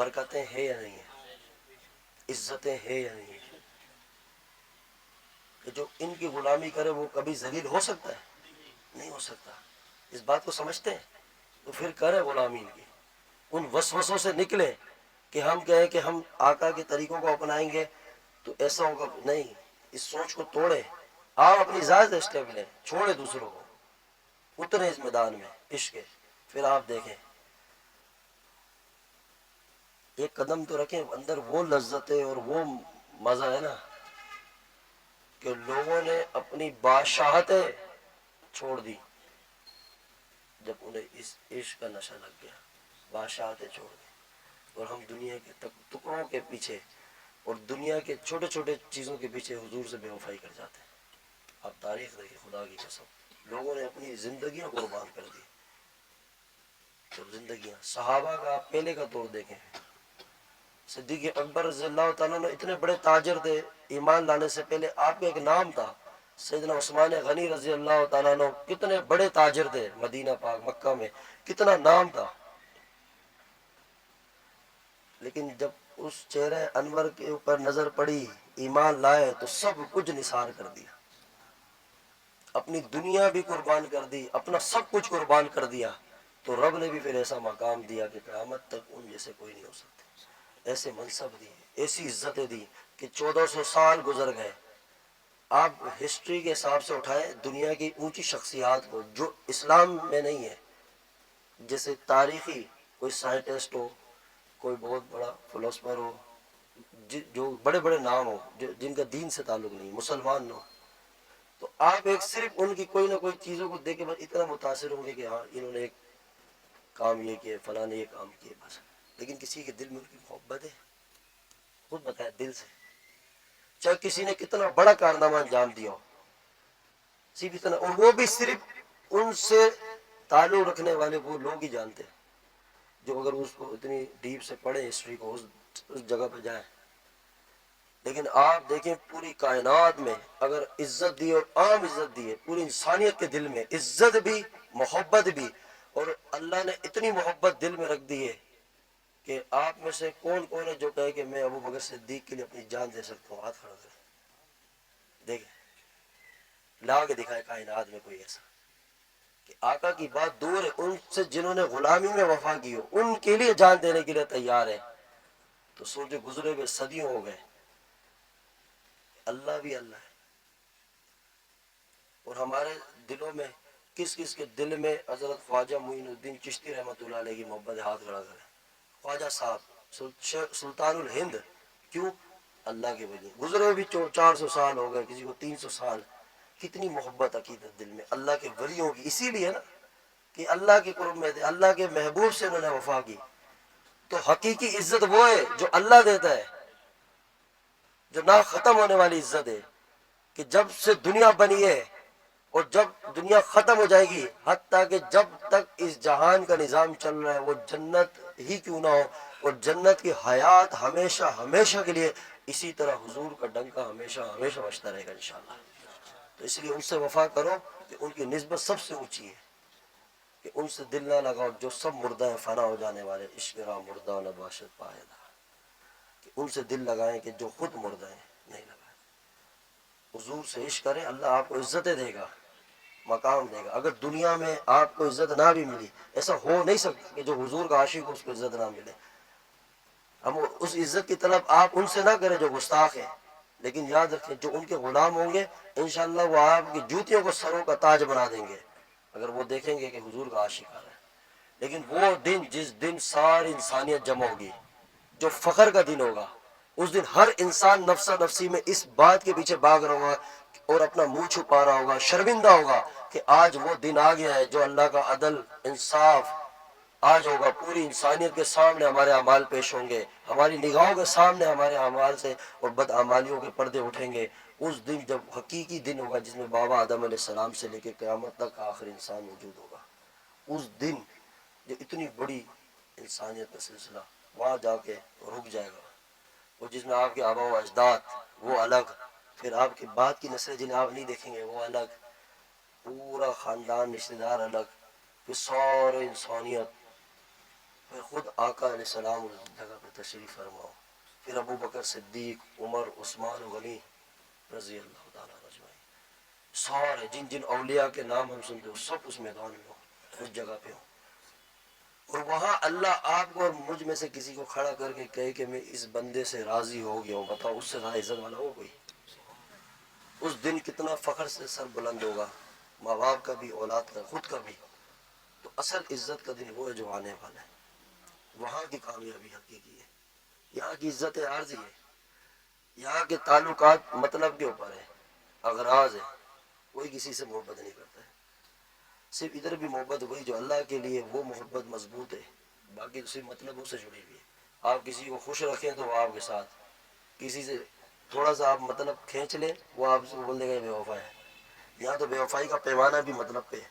برکتیں ہیں یا نہیں ہیں, عزتیں ہیں یا نہیں ہیں. کہ جو ان کی غلامی کرے وہ کبھی ذلیل ہو سکتا ہے؟ نہیں ہو سکتا. اس بات کو سمجھتے ہیں تو پھر کرے غلامی ان کی. ان وسوسوں سے نکلے کہ ہم کہیں کہ ہم آقا کے طریقوں کو اپنائیں گے تو ایسا ہوگا. نہیں, اس سوچ کو توڑے. آپ اپنی ذات اسٹیپ لیں, چھوڑے دوسروں کو, اترے اس میدان میں عشق کے. پھر آپ دیکھیں ایک قدم تو رکھیں, اندر وہ لذت ہے اور وہ مزہ ہے نا کہ لوگوں نے اپنی بادشاہتیں چھوڑ دی جب انہیں اس عشق کا نشہ لگ گیا. بادشاہتیں چھوڑ دی اور ہم دنیا کے ٹکڑوں کے پیچھے اور دنیا کے چھوٹے چھوٹے چیزوں کے پیچھے حضور سے بے وفائی کر جاتے ہیں. آپ تاریخ دیکھیں, خدا کی قسم, لوگوں نے اپنی زندگیاں قربان کر دی. تو زندگیاں صحابہ کا آپ پہلے کا دور دیکھیں. صدیق اکبر رضی اللہ تعالیٰ نے اتنے بڑے تاجر تھے, ایمان لانے سے پہلے آپ کا ایک نام تھا. سیدنا عثمان غنی رضی اللہ تعالیٰ نے کتنے بڑے تاجر تھے, مدینہ پاک مکہ میں کتنا نام تھا. لیکن جب اس چہرہ انور کے اوپر نظر پڑی, ایمان لائے تو سب کچھ نثار کر دیا. اپنی دنیا بھی قربان کر دی, اپنا سب کچھ قربان کر دیا. تو رب نے بھی پھر ایسا مقام دیا کہ قیامت تک ان جیسے کوئی نہیں ہو سکتے. ایسے منصب دی, ایسی عزتیں دی کہ 1400 سال گزر گئے. آپ ہسٹری کے حساب سے اٹھائیں دنیا کی اونچی شخصیات کو جو اسلام میں نہیں ہے, جیسے تاریخی کوئی سائنٹسٹ ہو, کوئی بہت بڑا فلسفر ہو, جو بڑے بڑے نام ہو جن کا دین سے تعلق نہیں, مسلمان ہو, تو آپ ایک صرف ان کی کوئی نہ کوئی چیزوں کو دیکھ کے بس اتنا متاثر ہوں گے کہ ہاں انہوں نے ایک کام یہ کیا, فلاں نے یہ کام کیا بس. لیکن کسی کے دل میں ان کی محبت ہے؟ خود بتائے دل سے. چاہے کسی نے کتنا بڑا کارنامہ انجام دیا ہو, صرف اتنا, اور وہ بھی صرف ان سے تعلق رکھنے والے وہ لوگ ہی جانتے ہیں جو اگر اس کو اتنی ڈیپ سے پڑھے ہسٹری کو, اس جگہ پہ جائیں. لیکن آپ دیکھیں پوری کائنات میں اگر عزت دی اور عام عزت دی ہے, پوری انسانیت کے دل میں عزت بھی محبت بھی, اور اللہ نے اتنی محبت دل میں رکھ دی ہے کہ آپ میں سے کون کون ہے جو کہے کہ میں ابو بکر صدیق کے لیے اپنی جان دے سکتا ہوں؟ ہاتھ کھڑا کریں. دیکھیں لا کے دکھائے کائنات میں کوئی ایسا کہ آقا کی بات دور ہے, ان سے جنہوں نے غلامی میں وفا کی ہو ان کے لیے جان دینے کے لیے تیار ہے. تو سوچے گزرے ہوئے صدیوں ہو گئے, اللہ بھی اللہ ہے. اور ہمارے دلوں میں کس کس کے دل میں حضرت خواجہ معین الدین چشتی رحمۃ اللہ علیہ کی محبت ہے؟ ہاتھ کھڑا کریں. خواجہ صاحب سلطان الہند, کیوں؟ اللہ کے ولی, گزرے ہوئے بھی 400 سال ہو گئے, کسی کو 300 سال. کتنی محبت عقیدت دل میں اللہ کے ولیوں کی, اسی لیے نا کہ اللہ کے قرب میں تھے, اللہ کے محبوب سے انہوں نے وفا کی. تو حقیقی عزت وہ ہے جو اللہ دیتا ہے, جو نہ ختم ہونے والی عزت ہے کہ جب سے دنیا بنی ہے اور جب دنیا ختم ہو جائے گی, حتیٰ کہ جب تک اس جہان کا نظام چل رہا ہے وہ جنت ہی کیوں نہ ہو, اور جنت کی حیات ہمیشہ ہمیشہ کے لیے اسی طرح حضور کا ڈنکا ہمیشہ ہمیشہ بجتا رہے گا انشاءاللہ. تو اس لیے ان سے وفا کرو کہ ان کی نسبت سب سے اونچی ہے, کہ ان سے دل نہ لگاؤ جو سب مردہ ہیں, فنا ہو جانے والے. عشق را مردہ نباشت پائے دا, کہ ان سے دل لگائیں کہ جو خود مردہ ہیں, نہیں لگائیں. حضور سے عشق کریں, اللہ آپ کو عزتیں دے گا, مقام دے گا. اگر دنیا میں آپ کو عزت نہ بھی ملی, ایسا ہو نہیں سکتا کہ جو حضور کا عاشق ہو اس کو عزت نہ ملے. ہم اس عزت کی طلب آپ ان سے نہ کریں جو گستاخ ہیں, لیکن یاد رکھیں جو ان کے غلام ہوں گے انشاءاللہ وہ آپ کی جوتیوں کو سروں کا تاج بنا دیں گے اگر وہ دیکھیں گے کہ حضور کا عاشق آ رہا ہے. لیکن وہ دن جس دن ساری انسانیت جمع ہوگی, جو فخر کا دن ہوگا, اس دن ہر انسان نفسا نفسی میں اس بات کے پیچھے بھاگ رہا ہوگا اور اپنا منہ چھپا رہا ہوگا, شرمندہ ہوگا کہ آج وہ دن آ گیا ہے جو اللہ کا عدل انصاف آج ہوگا. پوری انسانیت کے سامنے ہمارے اعمال پیش ہوں گے, ہماری نگاہوں کے سامنے ہمارے اعمال سے اور بدعمالیوں کے پردے اٹھیں گے. اس دن جب حقیقی دن ہوگا جس میں بابا آدم علیہ السلام سے لے کے قیامت تک آخر انسان موجود ہوگا, اس دن جو اتنی بڑی انسانیت کا سلسلہ وہاں جا کے رک جائے گا, اور جس میں آپ کے آبا و اجداد وہ الگ, پھر آپ کے بعد کی نسلیں جنہیں آپ نہیں دیکھیں گے وہ الگ, پورا خاندان رشتہ دار الگ, پھر سارے انسانیت پھر خود آقا علیہ السلام اس جگہ پہ تشریف فرماؤ، پھر ابو بکر صدیق، عمر، عثمان غنی رضی اللہ تعالیٰ اجمعین، سارے جن جن اولیاء کے نام ہم سنتے ہو سب اس میدان میں ہو، اس جگہ پہ ہو، اور وہاں اللہ آپ کو اور مجھ میں سے کسی کو کھڑا کر کے کہے کہ میں اس بندے سے راضی ہو گیا ہوں، بتاؤ اس سے زیادہ عزت والا ہو کوئی؟ اس دن کتنا فخر سے سر بلند ہوگا، ماں باپ کا بھی، اولاد کا، خود کا بھی۔ تو اصل عزت کا دن وہ ہے جو آنے والا ہے، وہاں کی کامیابی حقیقی ہے۔ یہاں کی عزت عارضی ہے، یہاں کے تعلقات مطلب کے اوپر ہے، اغراض ہے، کوئی کسی سے محبت نہیں کرتا ہے۔ صرف ادھر بھی محبت وہی جو اللہ کے لیے، وہ محبت مضبوط ہے، باقی صرف مطلب اس سے جڑی ہوئی ہے۔ آپ کسی کو خوش رکھیں تو وہ آپ کے ساتھ، کسی سے تھوڑا سا آپ مطلب کھینچ لیں وہ آپ سے بول دے گا بے وفا ہے۔ یہاں تو بے وفائی کا پیمانہ بھی مطلب پہ ہے۔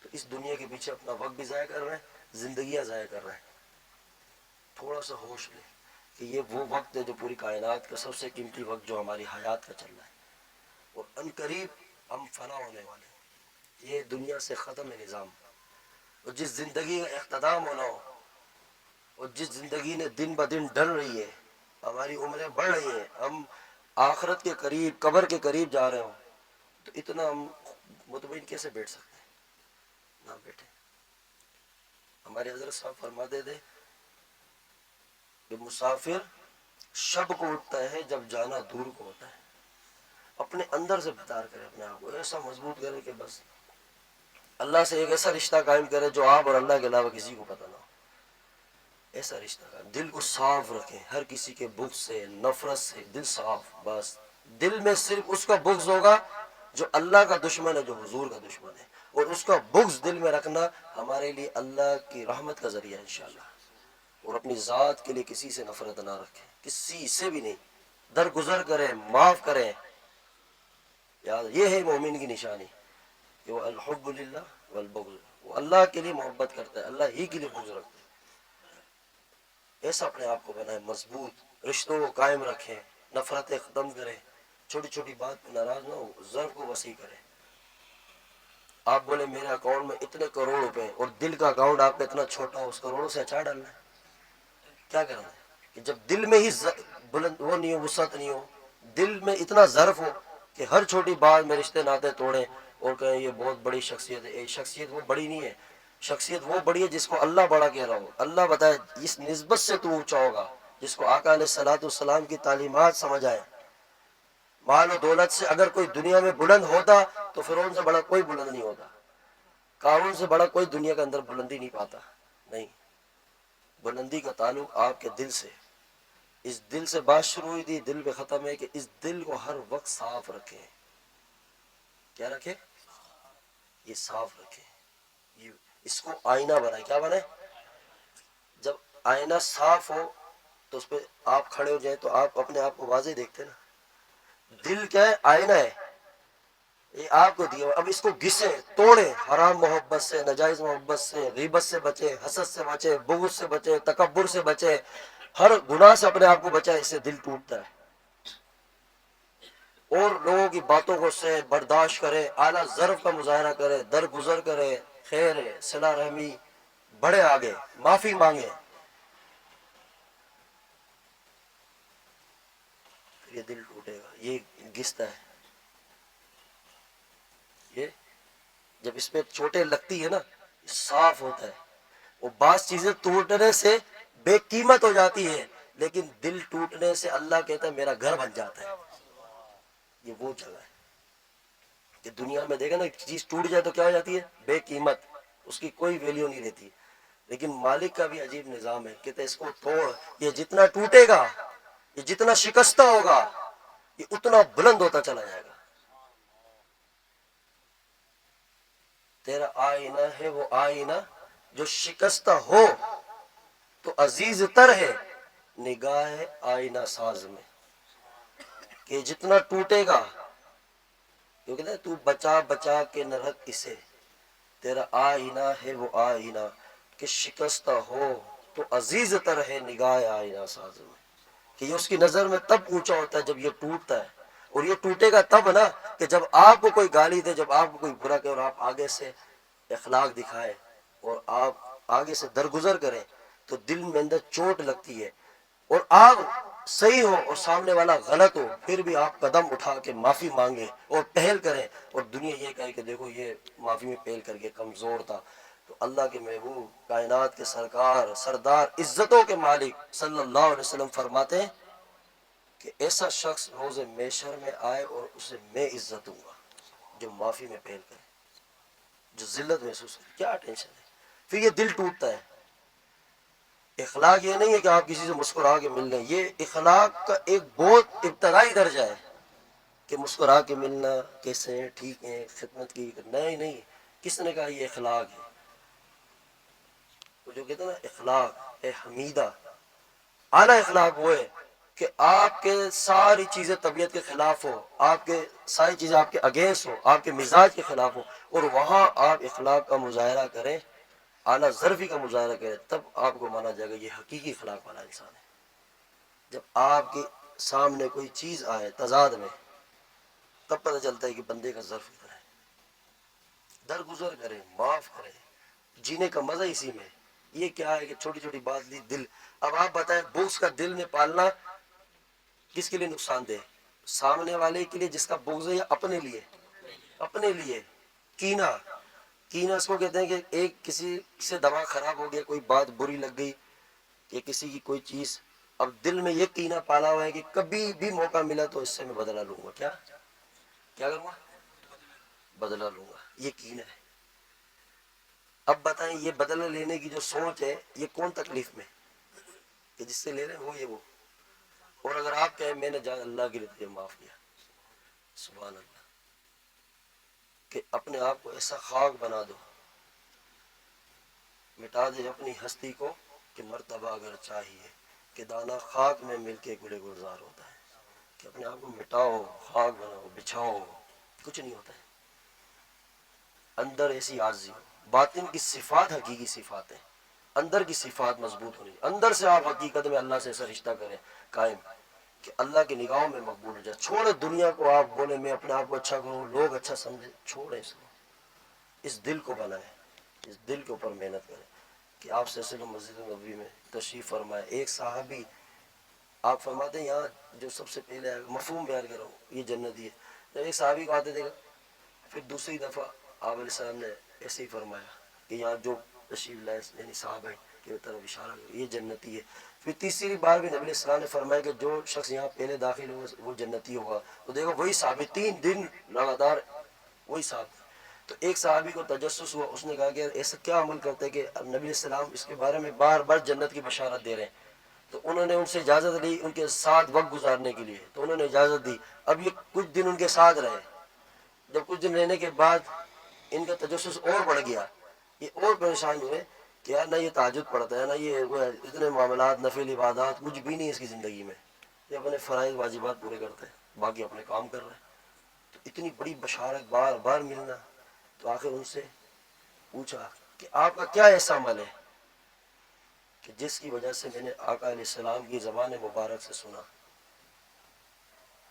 تو اس دنیا کے پیچھے اپنا وقت بھی ضائع کر رہے ہیں، زندگیاں ضائع کر رہے ہیں۔ تھوڑا سا ہوش لیں کہ یہ وہ وقت ہے جو پوری کائنات کا سب سے قیمتی وقت جو ہماری حیات کا چل رہا ہے، اور ان قریب ہم فنا ہونے والے ہیں۔ یہ دنیا سے ختم ہے نظام، اور جس زندگی کا اختتام ہونا ہو، اور جس زندگی نے دن بدن ڈل رہی ہے، ہماری عمریں بڑھ رہی ہیں، ہم آخرت کے قریب، قبر کے قریب جا رہے ہوں، تو اتنا ہم مطمئن کیسے بیٹھ سکتے ہیں؟ نہ بیٹھے۔ ہمارے حضرت صاحب فرماتے تھے کہ مسافر شب کو اٹھتا ہے جب جانا دور کو ہوتا ہے۔ اپنے اندر سے بیدار کرے، اپنے آپ کو ایسا مضبوط کرے کہ بس اللہ سے ایک ایسا رشتہ قائم کرے جو آپ اور اللہ کے علاوہ کسی کو پتہ نہ ہو۔ ایسا رشتہ قائم، دل کو صاف رکھیں ہر کسی کے بغض سے، نفرت سے، دل صاف، بس دل میں صرف اس کا بغض ہوگا جو اللہ کا دشمن ہے، جو حضور کا دشمن ہے، اور اس کا بغض دل میں رکھنا ہمارے لیے اللہ کی رحمت کا ذریعہ ہے انشاءاللہ۔ اور اپنی ذات کے لیے کسی سے نفرت نہ رکھیں، کسی سے بھی نہیں، درگزر کریں، معاف کریں۔ یاد یہ ہے مومن کی نشانی کہ وہ الحب للہ والبغض، وہ اللہ کے لیے محبت کرتا ہے، اللہ ہی کے لیے بغض رکھتا ہے۔ ایسا اپنے آپ کو بنائیں مضبوط، رشتوں کو قائم رکھیں، نفرتیں ختم کریں، چھوٹی چھوٹی بات پہ ناراض نہ ہو، ضرب کو وسیع کریں۔ آپ بولے میرے اکاؤنٹ میں اتنے کروڑ روپے، اور دل کا اکاؤنٹ آپ کا اتنا چھوٹا ہو، اس کروڑوں سے اچار ڈالنا ہے، کیا کرنا ہے؟ کہ جب دل میں ہی بلند وہ نہیں ہو، وسعت نہیں ہو، دل میں اتنا ظرف ہو کہ ہر چھوٹی بات میں رشتے ناطے توڑیں اور کہیں یہ بہت بڑی شخصیت ہے۔ شخصیت وہ بڑی نہیں ہے، شخصیت وہ بڑی ہے جس کو اللہ بڑا کہہ رہا ہو۔ اللہ بتائے اس نسبت سے تو اونچا ہوگا جس کو آقا علیہ الصلوۃ والسلام کی تعلیمات سمجھ آئے۔ مال و دولت سے اگر کوئی دنیا میں بلند ہوتا تو فرعون سے بڑا کوئی بلند نہیں ہوتا، قارون سے بڑا کوئی دنیا کے اندر بلندی نہیں پاتا۔ نہیں، بلندی کا تعلق آپ کے دل سے، اس دل سے بات شروع ہوئی تھی، دل پہ ختم ہے کہ اس دل کو ہر وقت صاف رکھیں۔ کیا رکھیں؟ یہ صاف رکھیں، یہ اس کو آئینہ بنائیں۔ کیا بنائیں؟ جب آئینہ صاف ہو تو اس پہ آپ کھڑے ہو جائیں تو آپ اپنے آپ کو واضح دیکھتے نا۔ دل کیا ہے؟ آئینہ ہے، یہ آپ کو دیا۔ اب اس کو گھسیں، توڑیں، حرام محبت سے، ناجائز محبت سے، غیبت سے بچے، حسد سے بچے، بغض سے بچے، تکبر سے بچے، ہر گناہ سے اپنے آپ کو بچائے، اس سے دل ٹوٹتا ہے۔ اور لوگوں کی باتوں کو سے برداشت کرے، اعلیٰ ظرف کا مظاہرہ کرے، درگزر کرے، خیر ہے، صلہ رحمی، بڑھے آگے، معافی مانگے، پھر یہ دل ٹوٹے گا۔ یہ گھستا ہے، یہ جب اس پہ چوٹیں لگتی ہے نا صاف ہوتا ہے۔ وہ بعض چیزیں ٹوٹنے سے بے قیمت ہو جاتی ہے، لیکن دل ٹوٹنے سے اللہ کہتا ہے میرا گھر بن جاتا ہے۔ یہ وہ جگہ ہے کہ دنیا میں دیکھا نا چیز ٹوٹ جائے تو کیا ہو جاتی ہے؟ بے قیمت، اس کی کوئی ویلیو نہیں رہتی۔ لیکن مالک کا بھی عجیب نظام ہے، کہتے اس کو توڑ، یہ جتنا ٹوٹے گا، یہ جتنا شکستہ ہوگا، یہ اتنا بلند ہوتا چلا جائے گا۔ تیرا آئینہ ہے وہ آئینہ جو شکستہ ہو تو عزیز تر ہے نگاہ آئینہ ساز میں، کہ جتنا ٹوٹے گا، کیونکہ تو بچا بچا کے نہ رکھ اسے، تیرا آئینہ ہے وہ آئینہ کہ شکستہ ہو تو عزیز تر ہے نگاہ آئینہ ساز میں، کہ یہ اس کی نظر میں تب اونچا ہوتا ہے جب یہ ٹوٹتا ہے۔ اور یہ ٹوٹے گا تب نا کہ جب آپ کو کوئی گالی دے، جب آپ کو کوئی برا کہ، اور آپ آگے سے اخلاق دکھائے اور آپ آگے سے درگزر کریں تو دل میں اندر چوٹ لگتی ہے، اور آپ صحیح ہو اور سامنے والا غلط ہو پھر بھی آپ قدم اٹھا کے معافی مانگیں اور پہل کریں، اور دنیا یہ کہے کہ دیکھو یہ معافی میں پہل کر کے کمزور تھا، تو اللہ کے محبوب کائنات کے سرکار سردار عزتوں کے مالک صلی اللہ علیہ وسلم فرماتے ہیں کہ ایسا شخص روز محشر میں آئے اور اسے میں عزت دوں گا جو معافی میں پہل کرے، جو ذلت محسوس کرے، کیا ٹینشن ہے، پھر یہ دل ٹوٹتا ہے۔ اخلاق یہ نہیں ہے کہ آپ کسی سے مسکرا کے مل لیں، یہ اخلاق کا ایک بہت ابتدائی درجہ ہے کہ مسکرا کے ملنا، کیسے ہیں، ٹھیک ہیں، خدمت کی، نہیں، کس نے کہا یہ اخلاق ہے؟ وہ جو کہتے ہیں نا اخلاق حمیدہ، اعلیٰ اخلاق وہ ہے کہ آپ کے ساری چیزیں طبیعت کے خلاف ہو، آپ کے ساری چیزیں آپ کے اگینسٹ ہو، آپ کے مزاج کے خلاف ہو، اور وہاں آپ اخلاق کا مظاہرہ کریں، اعلیٰ ظرفی کا مظاہرہ کریں، تب آپ کو مانا جائے گا یہ حقیقی اخلاق والا انسان ہے۔ جب آپ کے سامنے کوئی چیز آئے تضاد میں، تب پتہ چلتا ہے کہ بندے کا ظرف ادھر ہے، درگزر کریں، معاف کریں، جینے کا مزہ اسی میں۔ یہ کیا ہے کہ چھوٹی چھوٹی بات لی دل، اب آپ بتائیں بغض کا دل میں پالنا کس کے لیے نقصان دہ؟ سامنے والے کے لیے جس کا بغض ہے، یا اپنے لیے؟ اپنے لیے۔ کینہ، کینہ اس کو کہتے ہیں کہ ایک کسی سے دماغ خراب ہو گیا، کوئی بات بری لگ گئی کہ کسی کی کوئی چیز، اب دل میں یہ کینہ پالا ہوا ہے کہ کبھی بھی موقع ملا تو اس سے میں بدلہ لوں گا، کیا کروں گا؟ بدلہ لوں گا، یہ کینہ ہے۔ اب بتائیں یہ بدلہ لینے کی جو سوچ ہے، یہ کون تکلیف میں کہ جس سے لے رہے ہیں وہ اور اگر آپ کہیں میں نے جان اللہ کے لیے تجھے معاف کیا، سبحان اللہ، کہ اپنے آپ کو ایسا خاک بنا دو، مٹا دے اپنی ہستی کو کہ مرتبہ اگر چاہیے کہ دانا خاک میں مل کے گلے گلزار ہوتا ہے، کہ اپنے آپ کو مٹاؤ، خاک بناؤ، بچھاؤ، کچھ نہیں ہوتا ہے۔ اندر ایسی عاجزی ہو، باطن کی صفات حقیقی صفات ہیں، اندر کی صفات مضبوط ہونی، اندر سے آپ حقیقت میں اللہ سے ایسا رشتہ کریں قائم کہ اللہ کی نگاہوں میں مقبول ہو جائے۔ چھوڑے دنیا کو، آپ بولے میں اپنے آپ کو اچھا کروں، لوگ اچھا سمجھے، چھوڑے اس کو، اس دل کو بنائے، اس دل کے اوپر محنت کریں کہ آپ سے مسجد نبوی میں تشریف فرمائے۔ ایک صحابی، آپ فرماتے ہیں یہاں جو سب سے پہلے آئے، مفہوم بیان کرو یہ جنتی ہے، جب ایک صحابی کو آتے دیکھا، پھر دوسری دفعہ آپ علیہ السلام نے ایسے ہی فرمایا کہ یہاں جو تشریف لائے یعنی صحابہ کی طرف اشارہ کرو، یہ جنتی ہے۔ پھر تیسری بار بھی نبی علیہ السلام نے فرمایا کہ جو شخص یہاں پہلے داخل ہوگا وہ جنتی ہوگا، تو دیکھو وہی صحابی 3 دن لگاتار وہی صحابی۔ تو ایک صحابی کو تجسس ہوا، اس نے کہا کہ ایسا کیا عمل کرتے کہ نبی علیہ السلام اس کے بارے میں بار بار جنت کی بشارت دے رہے ہیں، تو انہوں نے ان سے اجازت لی ان کے ساتھ وقت گزارنے کے لیے، تو انہوں نے اجازت دی۔ اب یہ کچھ دن ان کے ساتھ رہے، جب کچھ دن رہنے کے بعد ان کا تجسس اور بڑھ گیا، یہ اور پریشان ہوئے کہ یار نہ یہ تہجد پڑھتا ہے، نہ یہ اتنے معاملات نفل عبادات کچھ بھی نہیں ہے اس کی زندگی میں، یہ اپنے فرائض واجبات پورے کرتے ہیں، باقی اپنے کام کر رہے ہیں۔ تو اتنی بڑی بشارت بار بار ملنا، تو آخر ان سے پوچھا کہ آپ کا کیا ایسا عمل ہے کہ جس کی وجہ سے میں نے آقا علیہ السلام کی زبان مبارک سے سنا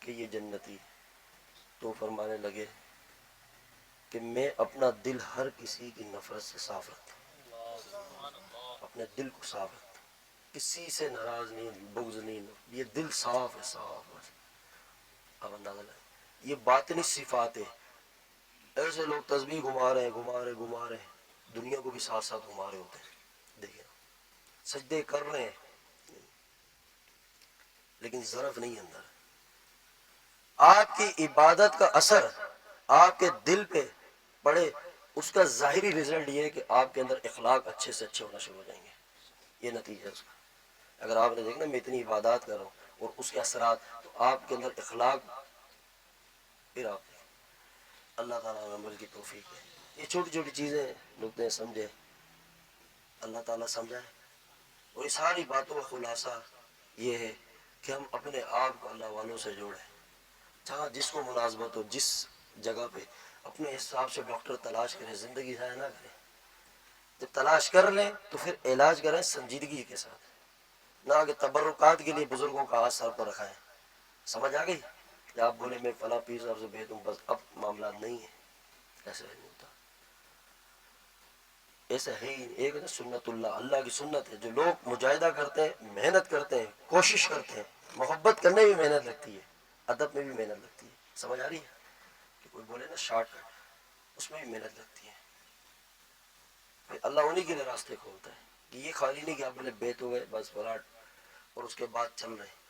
کہ یہ جنتی؟ تو فرمانے لگے کہ میں اپنا دل ہر کسی کی نفرت سے صاف رکھتا ہوں، اپنے دل کو صاف رکھتا ہوں، کسی سے ناراض نہیں، بغض نہیں، یہ دل صاف ہے، صاف ہے۔ اب اندازہ لگا یہ باطنی صفات ہے۔ ایسے لوگ تسبیح گھما رہے ہیں، دنیا کو بھی ساتھ ساتھ گھما رہے ہوتے ہیں، دیکھیں سجدے کر رہے ہیں لیکن ظرف نہیں اندر۔ آپ کی عبادت کا اثر آپ کے دل پہ پڑے، اس کا ظاہری رزلٹ یہ ہے کہ آپ کے اندر اخلاق اچھے سے اچھے ہونا شروع ہو جائیں گے، یہ نتیجہ ہے اس کا۔ اگر آپ نے دیکھنا میں اتنی عبادات کر رہا ہوں اور اس کے اثرات، تو آپ کے اندر اخلاق، پھر آپ اللہ تعالیٰ نے عمل کی توفیق ہے۔ یہ چھوٹی چھوٹی چیزیں نکتے سمجھے، اللہ تعالیٰ سمجھائے، اور اس ساری باتوں کا خلاصہ یہ ہے کہ ہم اپنے آپ کو اللہ والوں سے جوڑیں، جہاں جس کو ملازمت ہو، جس جگہ پہ اپنے حساب سے ڈاکٹر تلاش کریں، زندگی ضائع نہ کریں۔ جب تلاش کر لیں تو پھر علاج کریں سنجیدگی کے ساتھ، نہ کہ تبرکات کے لیے بزرگوں کا ہاتھ سر پر رکھا ہے۔ سمجھ آ گئی کہ آپ بولے میں فلاں پیر صاحب سے بھیج دوں، بس اب معاملات نہیں ہے، ایسے نہیں ہوتا۔ ایسا ہے ہی نہیں. ایک ہے نا سنت اللہ، اللہ کی سنت ہے. جو لوگ مجاہدہ کرتے ہیں، محنت کرتے ہیں، کوشش کرتے ہیں، محبت کرنے میں بھی محنت لگتی ہے، ادب میں بھی محنت لگتی ہے. سمجھ آ رہی ہے؟ کہ کوئی بولے نا شارٹ کٹ، اس میں بھی محنت لگتی ہے. پھر اللہ انہی کے لیے راستے کھولتا ہے. کہ یہ خالی نہیں کہ آپ بولے بیت ہو گئے بس فلاٹ اور اس کے بعد چل رہے ہیں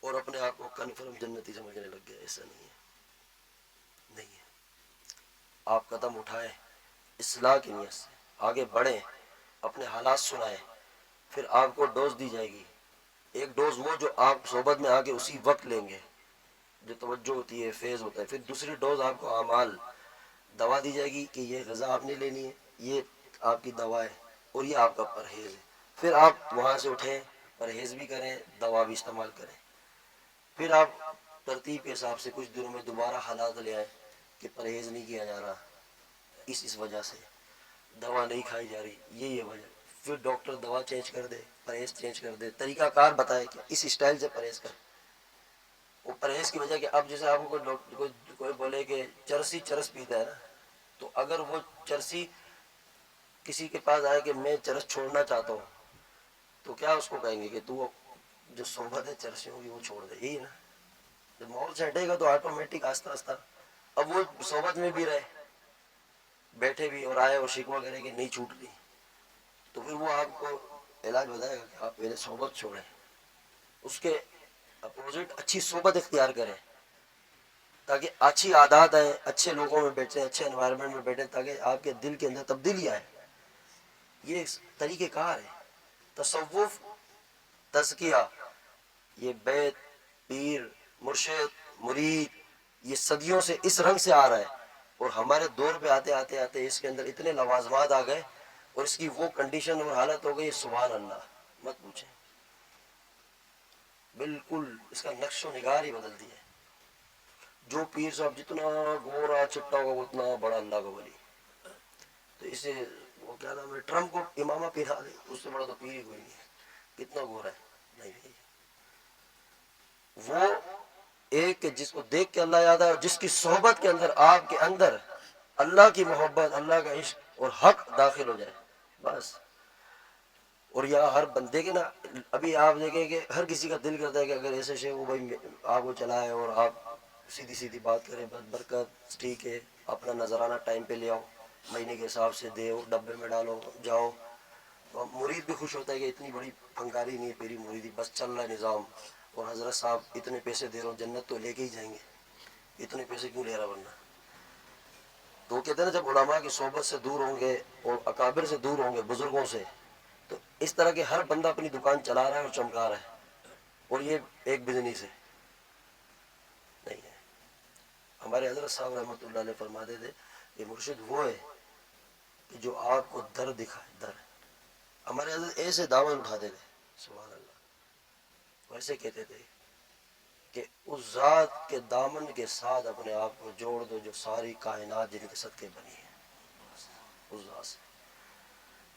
اور اپنے آپ کو کنفرم جنتی سمجھنے لگ گئے. ایسا نہیں ہے، نہیں ہے. آپ قدم اٹھائیں اصلاح کی نیت سے، آگے بڑھیں، اپنے حالات سنائیں، پھر آپ کو ڈوز دی جائے گی. ایک ڈوز وہ جو آپ صحبت میں آگے اسی وقت لیں گے، جو توجہ ہوتی ہے، فیض ہوتا ہے. پھر دوسری ڈوز آپ کو اعمال، دوا دی جائے گی کہ یہ غذا آپ نے لینی ہے، یہ آپ کی دوا ہے اور یہ آپ کا پرہیز ہے. پھر آپ وہاں سے اٹھیں، پرہیز بھی کریں، دوا بھی استعمال کریں. پھر آپ ترتیب کے حساب سے کچھ دنوں میں دوبارہ حالات لے آئیں کہ پرہیز نہیں کیا جا رہا، اس وجہ سے دوا نہیں کھائی جا رہی، یہ وجہ. پھر ڈاکٹر دوا چینج کر دے، پرہیز چینج کر دے، طریقہ کار بتائے کہ اس اسٹائل سے پرہیز کر. وہ پرہیز کی وجہ کہ اب جیسے آپ کو کوئی بولے کہ چرس پیتا ہے نا، تو اگر وہ چرسی کسی کے پاس آئے کہ میں چرس چھوڑنا چاہتا ہوں، تو کیا اس کو کہیں گے کہ تو جو صحبت ہے چرسیوں کی وہ چھوڑ دے. یہی ہے نا. جب ماحول سے ہٹے گا تو آٹومیٹک آہستہ آہستہ اب وہ صحبت میں بھی رہے، بیٹھے بھی اور آئے اور شکوہ کرے کہ نہیں چھوٹ رہی، تو پھر وہ آپ کو علاج بتائے گا کہ آپ پہلے صحبت چھوڑیں، اس کے اپوزٹ اچھی صحبت اختیار کریں تاکہ اچھی عادات آئیں، اچھے لوگوں میں بیٹھیں، اچھے انوائرمنٹ میں بیٹھیں تاکہ آپ کے دل کے اندر تبدیلی آئے. یہ طریقہ کار ہے. تصوف، تزکیہ، یہ بیت، پیر، مرشد، مرید، یہ صدیوں سے اس رنگ سے آ رہا ہے اور ہمارے دور پہ آتے آتے آتے اس کے اندر اتنے لوازمات آ گئے اور اس کی وہ کنڈیشن اور حالت ہو گئی، سبحان اللہ مت پوچھیں. بالکل اس کا نقش و نگار ہی بدل دیا ہے. جو پیر صاحب جتنا گورا چٹا ہوگا اتنا بڑا اللہ کا ولی. تو اسے وہ کیا نام ہے، ٹرمپ کو امامہ پہنا دے، اس سے بڑا تو پیر ہی کوئی نہیں ہے. کتنا گورا ہے، نہیں نہیں. وہ ایک کہ جس کو دیکھ کے اللہ یاد ہے اور جس کی صحبت کے اندر آپ کے اندر اللہ کی محبت، اللہ کا عشق اور حق داخل ہو جائے بس. اور یہاں ہر بندے کے نا، ابھی آپ دیکھیں کہ ہر کسی کا دل کرتا ہے کہ اگر ایسے شے وہ بھائی آپ کو چلائے اور آپ سیدھی سیدھی بات کریں، بس برکت ٹھیک ہے، اپنا نذرانہ ٹائم پہ لے آؤ، مہینے کے حساب سے دے، ڈبے میں ڈالو، جاؤ. تو مرید بھی خوش ہوتا ہے کہ اتنی بڑی فنکاری نہیں ہے میری مریدی، بس چل رہا ہے نظام. اور حضرت صاحب اتنے پیسے دے رہا ہوں، جنت تو لے کے ہی جائیں گے، اتنے پیسے کیوں لے رہا ورنہ. تو وہ کہتے ہیں نا جب علماء کی صحبت سے دور ہوں گے اور اکابر سے دور ہوں گے، بزرگوں سے، تو اس طرح کے ہر بندہ اپنی دکان چلا رہا ہے اور چمکا رہا ہے اور یہ ایک بزنس ہے. نہیں ہے. ہمارے حضرت صاحب رحمۃ اللہ علیہ فرماتے تھے کہ مرشد وہ ہے کہ جو آپ کو در دکھائے، در. ہمارے حضرت ایسے دامن اٹھاتے تھے، سبحان اللہ، ویسے کہتے تھے کہ اس ذات کے دامن کے ساتھ اپنے آپ کو جوڑ دو جو ساری کائنات جن کے صدقے بنی ہے. اس ذات سے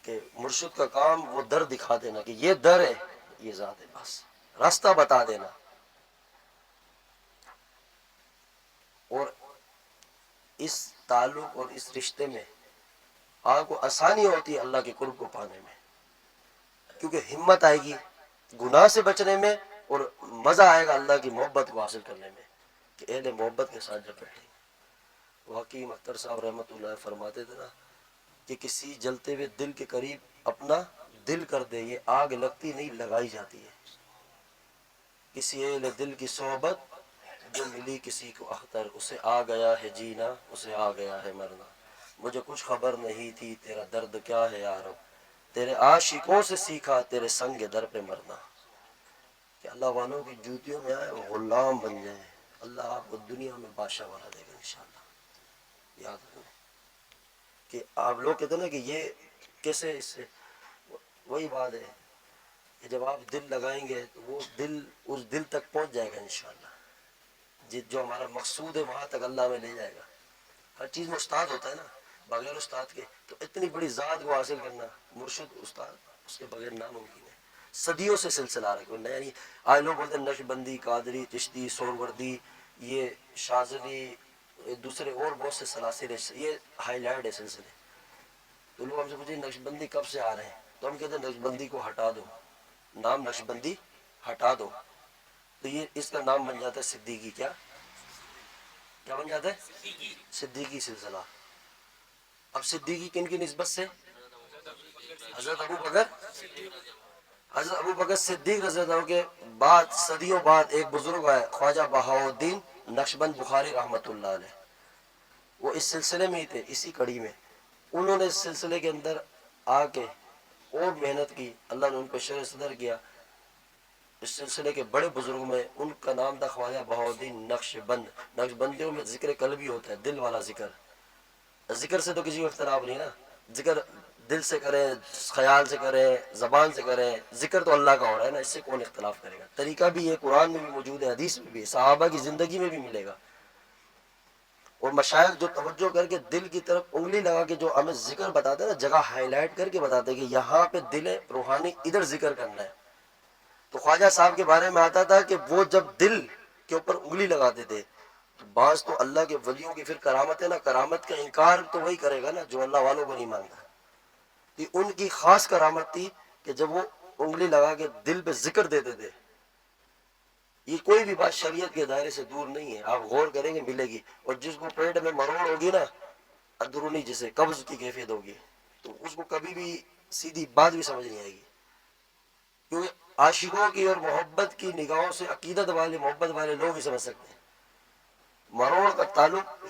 کہ مرشد کا کام وہ در دکھا دینا کہ یہ در ہے، یہ ذات ہے، بس راستہ بتا دینا. اور اس تعلق اور اس رشتے میں آپ کو آسانی ہوتی ہے اللہ کے قرب کو پانے میں، کیونکہ ہمت آئے گی گناہ سے بچنے میں اور مزہ آئے گا اللہ کی محبت کو حاصل کرنے میں کہ اہل محبت کے ساتھ جب بیٹھیں. وہ حکیم اختر صاحب رحمۃ اللہ فرماتے تھے نا کہ کسی جلتے ہوئے دل کے قریب اپنا دل کر دے، یہ آگ لگتی نہیں لگائی جاتی ہے. کسی اہل دل کی صحبت جو ملی کسی کو اختر، اسے آ گیا ہے جینا، اسے آ گیا ہے مرنا. مجھے کچھ خبر نہیں تھی تیرا درد کیا ہے یا رب، تیرے عاشقوں سے سیکھا تیرے سنگ در پہ مرنا. کہ اللہ والوں کی جوتیوں میں آئے، غلام بن جائیں، اللہ آپ کو دنیا میں بادشاہ بنا دے گا انشاءاللہ. یاد رکھیں کہ آپ لوگ کہتے ہیں نا کہ یہ کیسے، اس سے وہی بات ہے کہ جب آپ دل لگائیں گے تو وہ دل اس دل تک پہنچ جائے گا انشاءاللہ. جو ہمارا مقصود ہے وہاں تک اللہ میں لے جائے گا. ہر چیز میں استاد ہوتا ہے نا، بغیر استاد کے تو اتنی بڑی ذات کو حاصل کرنا، مرشد استاد اس کے بغیر ناممکن ہے. صدیوں سے سلسلہ رہا، کوئی نیا نہیں. آج لوگ بولتے ہیں نقش بندی، قادری، چشتی، سہروردی، یہ شاذلی، دوسرے اور بہت سے سلاسل، یہ ہائی لائٹ ہے سلسلے. تو لوگ ہم سے پوچھیں نقشبندی کب سے آ رہے ہیں، تو ہم کہتے ہیں نقشبندی کو ہٹا دو، نام نقشبندی ہٹا دو، تو یہ اس کا نام بن جاتا ہے صدیقی. کیا بن جاتا ہے؟ صدیقی سلسلہ. اب صدیقی کن کی نسبت سے؟ حضرت ابو بکر. حضرت ابو بکر صدیق رضی اللہ عنہ کے بعد صدیوں بعد ایک بزرگ ہے خواجہ بہاؤالدین نقشبند بخاری رحمۃ اللہ علیہ، وہ اس سلسلے میں ہی تھے، اسی کڑی میں. انہوں نے اس سلسلے کے اندر آ کے اور محنت کی، اللہ نے ان کو شرح صدر کیا. اس سلسلے کے بڑے بزرگوں میں ان کا نام تھا خواجہ بہاؤالدین نقشبند. نقشبندیوں میں ذکر قلبی ہوتا ہے، دل والا ذکر. ذکر سے تو کسی کو اختلاف نہیں نا، ذکر دل سے کریں، خیال سے کریں، زبان سے کریں، ذکر تو اللہ کا ہو رہا ہے نا، اس سے کون اختلاف کرے گا. طریقہ بھی ہے، قرآن میں بھی موجود ہے، حدیث میں بھی، صحابہ کی زندگی میں بھی ملے گا. اور مشائخ جو توجہ کر کے دل کی طرف انگلی لگا کے جو ہمیں ذکر بتاتے ہیں نا، جگہ ہائی لائٹ کر کے بتاتے ہیں کہ یہاں پہ دل روحانی ادھر ذکر کرنا ہے. تو خواجہ صاحب کے بارے میں آتا تھا کہ وہ جب دل کے اوپر انگلی لگاتے تھے تو بعض تو اللہ کے ولیوں کی پھر کرامت ہے نا، کرامت کا انکار تو وہی کرے گا نا جو اللہ والوں کو نہیں مانتا. کہ ان کی خاص کرامت تھی کہ جب وہ انگلی لگا کے دل پہ ذکر دیتے تھے. یہ کوئی بھی بات شریعت کے دائرے سے دور نہیں ہے، آپ غور کریں گے ملے گی. اور جس کو پیٹ میں مروڑ ہوگی نا، اندرونی جسے قبض کی کیفیت ہوگی، تو اس کو کبھی بھی سیدھی بات بھی سمجھ نہیں آئے گی. کیونکہ عاشقوں کی اور محبت کی نگاہوں سے عقیدت والے محبت والے لوگ ہی سمجھ سکتے ہیں. مروڑ کا تعلق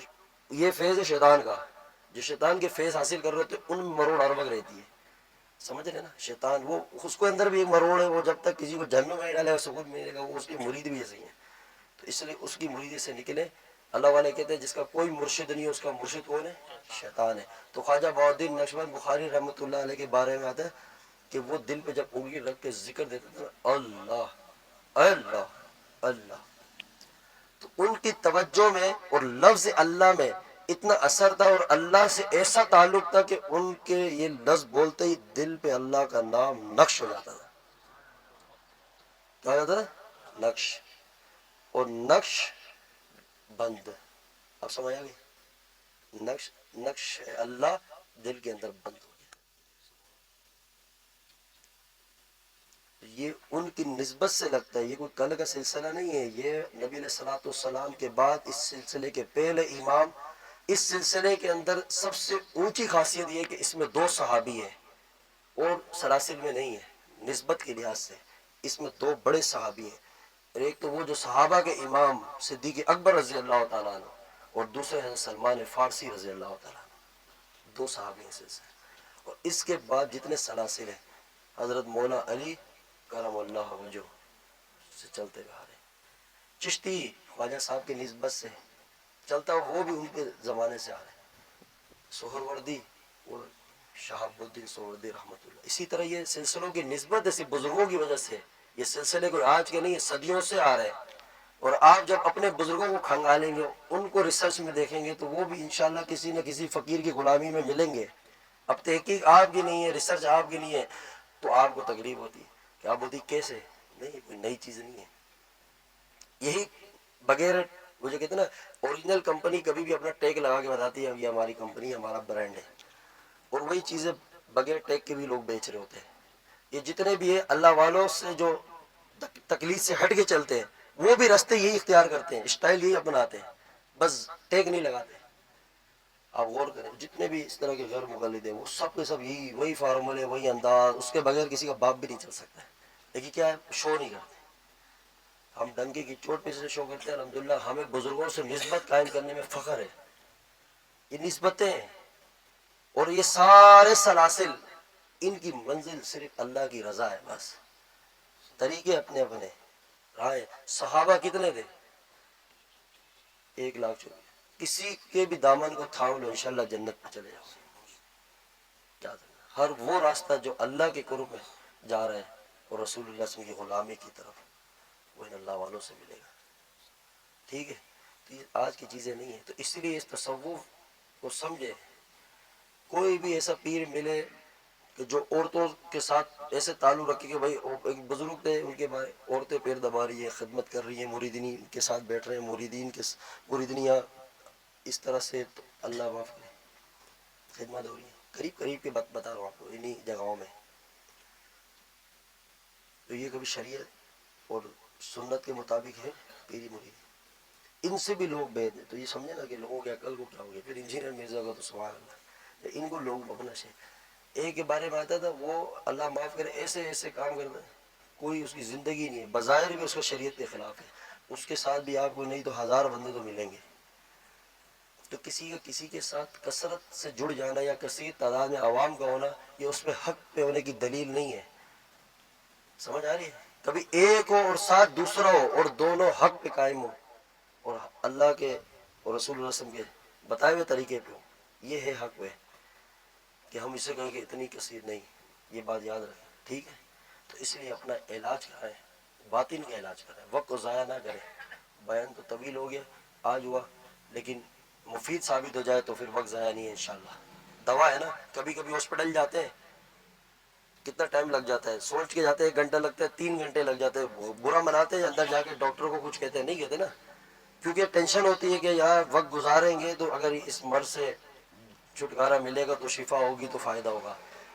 یہ فیض ہے شیطان کا، جو شیطان کے فیض حاصل کر رہے ہوتے ان میں مروڑ ہر وقت رہتی ہے. سمجھ رہے نا، شیطان وہ اس کو اندر بھی ایک مروڑ ہے، وہ جب تک کسی کو جہنم میں نہیں ڈالے گا سکون میں نہیں رہے گا، وہ اس کی مرید بھی ایسے ہی ہے. تو اس لیے اس کی مریدی سے نکلے. اللہ والے کہتے ہیں جس کا کوئی مرشد نہیں ہے اس کا مرشد کون ہے؟ شیطان ہے. تو خواجہ بہاؤالدین نقشبند بخاری رحمۃ اللہ علیہ کے بارے میں آتا ہے کہ وہ دل پہ جب انگلی رکھ کے ذکر دیتے تھے اللہ اللہ اللہ، تو ان کی توجہ میں اور لفظ اللہ میں اتنا اثر تھا اور اللہ سے ایسا تعلق تھا کہ ان کے یہ لفظ بولتے ہی دل پہ اللہ کا نام نقش ہو جاتا تھا. کیا ہو جاتا تھا؟ نقش. اور نقش بند، اب سمجھ آ گئی؟ نقش اللہ دل کے اندر بند ہو گیا. یہ ان کی نسبت سے لگتا ہے، یہ کوئی کل کا سلسلہ نہیں ہے. یہ نبی علیہ الصلوۃ والسلام کے بعد اس سلسلے کے پہلے امام. اس سلسلے کے اندر سب سے اونچی خاصیت یہ ہے کہ اس میں 2 صحابی ہیں اور سلاسل میں نہیں ہے. نسبت کے لحاظ سے اس میں 2 بڑے صحابی ہیں. اور ایک تو وہ جو صحابہ کے امام صدیق اکبر رضی اللہ تعالیٰ عنہ، اور دوسرے حضرت سلمان فارسی رضی اللہ تعالیٰ عنہ. 2 صحابی ہیں سلسلے. اور اس کے بعد جتنے سلاسل ہیں حضرت مولا علی کرم اللہ وجہ سے چلتے آ رہے. چشتی خواجہ صاحب کی نسبت سے چلتا وہ بھی ان کے زمانے سے آ رہے. سہروردی اور شہاب الدین سہروردی رحمۃ اللہ. اسی طرح یہ سلسلوں کی نسبت ایسی بزرگوں کی وجہ سے، یہ سلسلے کوئی آج کے نہیں، صدیوں سے آ رہے ہیں. اور آپ جب اپنے بزرگوں کو کھنگالیں گے، ان کو ریسرچ میں دیکھیں گے تو وہ بھی انشاءاللہ کسی نہ کسی فقیر کی غلامی میں ملیں گے. اب تحقیق آپ کی نہیں ہے، ریسرچ آپ کی نہیں ہے، تو آپ کو تکلیف ہوتی ہے. کیا بولتی کیسے؟ نہیں، کوئی نئی چیز نہیں ہے. یہی بغیر مجھے کہتے ہیں نا، اوریجنل کمپنی کبھی بھی اپنا ٹیگ لگا کے بتاتی ہے یہ ہماری کمپنی، ہمارا برانڈ ہے. اور وہی چیزیں بغیر ٹیگ کے بھی لوگ بیچ رہے ہوتے ہیں. یہ جتنے بھی ہیں اللہ والوں سے جو تکلیف سے ہٹ کے چلتے ہیں، وہ بھی راستے یہی اختیار کرتے ہیں، اسٹائل یہی اپناتے ہیں، بس ٹیگ نہیں لگاتے. آپ غور کریں جتنے بھی اس طرح کے غیر مقلد ہیں وہ سب کے سب یہی وہی فارمولے، وہی انداز، اس کے بغیر کسی کا باپ بھی نہیں چل سکتا ہے. لیکن کیا ہے، شو نہیں کرتے. ہم ڈنکے کی چوٹ پہ سے شو کرتے ہیں. الحمدللہ ہمیں بزرگوں سے نسبت قائم کرنے میں فخر ہے. یہ نسبتیں اور یہ سارے سلاسل، ان کی منزل صرف اللہ کی رضا ہے. بس طریقے اپنے اپنے رائے. صحابہ کتنے تھے؟ 1,00,000. کسی کے بھی دامن کو تھام لو انشاءاللہ جنت پہ چلے جاؤ. ہر وہ راستہ جو اللہ کے قرب میں جا رہا ہے اور رسول اللہ صلی اللہ علیہ وسلم کی غلامی کی طرف، وہ ان اللہ والوں سے ملے گا. ٹھیک ہے، تو یہ آج کی چیزیں نہیں ہیں. تو اس لیے اس تصوف کو سمجھے. کوئی بھی ایسا پیر ملے کہ جو عورتوں کے ساتھ ایسے تعلق رکھے کہ بھائی ایک بزرگ تھے، ان کے بارے عورتیں پیر دبا رہی ہیں، خدمت کر رہی ہیں، مریدین کے ساتھ بیٹھ رہے ہیں، مریدینیاں اس طرح سے، تو اللہ معاف کرے، خدمت ہو رہی ہے. قریب قریب کے بتا رہا ہوں آپ کو انہی جگہوں میں. تو یہ کبھی شریعت اور سنت کے مطابق ہے پیری مرید. ان سے بھی لوگ بید ہیں. تو یہ سمجھے نا کہ لوگوں کی عقل کو کیا ہو گیا. پھر انجینئر مرزا کا تو سوال اللہ. ان کو لوگ اپنا سے ایک کے بارے میں آتا تھا وہ اللہ معاف کرے ایسے ایسے کام کرتا ہے کوئی اس کی زندگی نہیں ہے, بظاہر بھی اس کو شریعت کے خلاف ہے, اس کے ساتھ بھی آپ کو نہیں تو 1000 بندے تو ملیں گے. تو کسی کے ساتھ کثرت سے جڑ جانا یا کثیر تعداد میں عوام کا ہونا یہ اس پہ حق پہ ہونے کی دلیل نہیں ہے. سمجھ آ رہی ہے؟ کبھی ایک ہو اور ساتھ دوسرا ہو اور دونوں حق پہ قائم ہو اور اللہ کے اور رسول اللہ صلی اللہ علیہ وسلم کے بتائے ہوئے طریقے پہ ہو, یہ ہے حق پہ. کہ ہم اسے کہیں کہ اتنی کثیر نہیں, یہ بات یاد رکھیں, ٹھیک ہے؟ تو اس لیے اپنا علاج کرائیں, باطن کا علاج کرائیں, وقت کو ضائع نہ کریں. بیان تو طویل ہو گیا آج ہوا, لیکن مفید ثابت ہو جائے تو پھر وقت ضائع نہیں ہے انشاءاللہ. دوا ہے نا, کبھی کبھی ہاسپٹل جاتے ہیں کتنا ٹائم لگ جاتا ہے, سوچ کے جاتے ہیں 1 گھنٹہ لگتا ہے, 3 گھنٹے لگ جاتے ہیں, برا مناتے ہیں اندر جا کے ڈاکٹر کو کچھ کہتے ہیں, نہیں کہتے نا, کیونکہ ٹینشن ہوتی ہے کہ یار وقت گزاریں گے تو اگر اس مرض سے چھٹکارا ملے گا تو شفا ہوگی تو فائدہ ہوگا.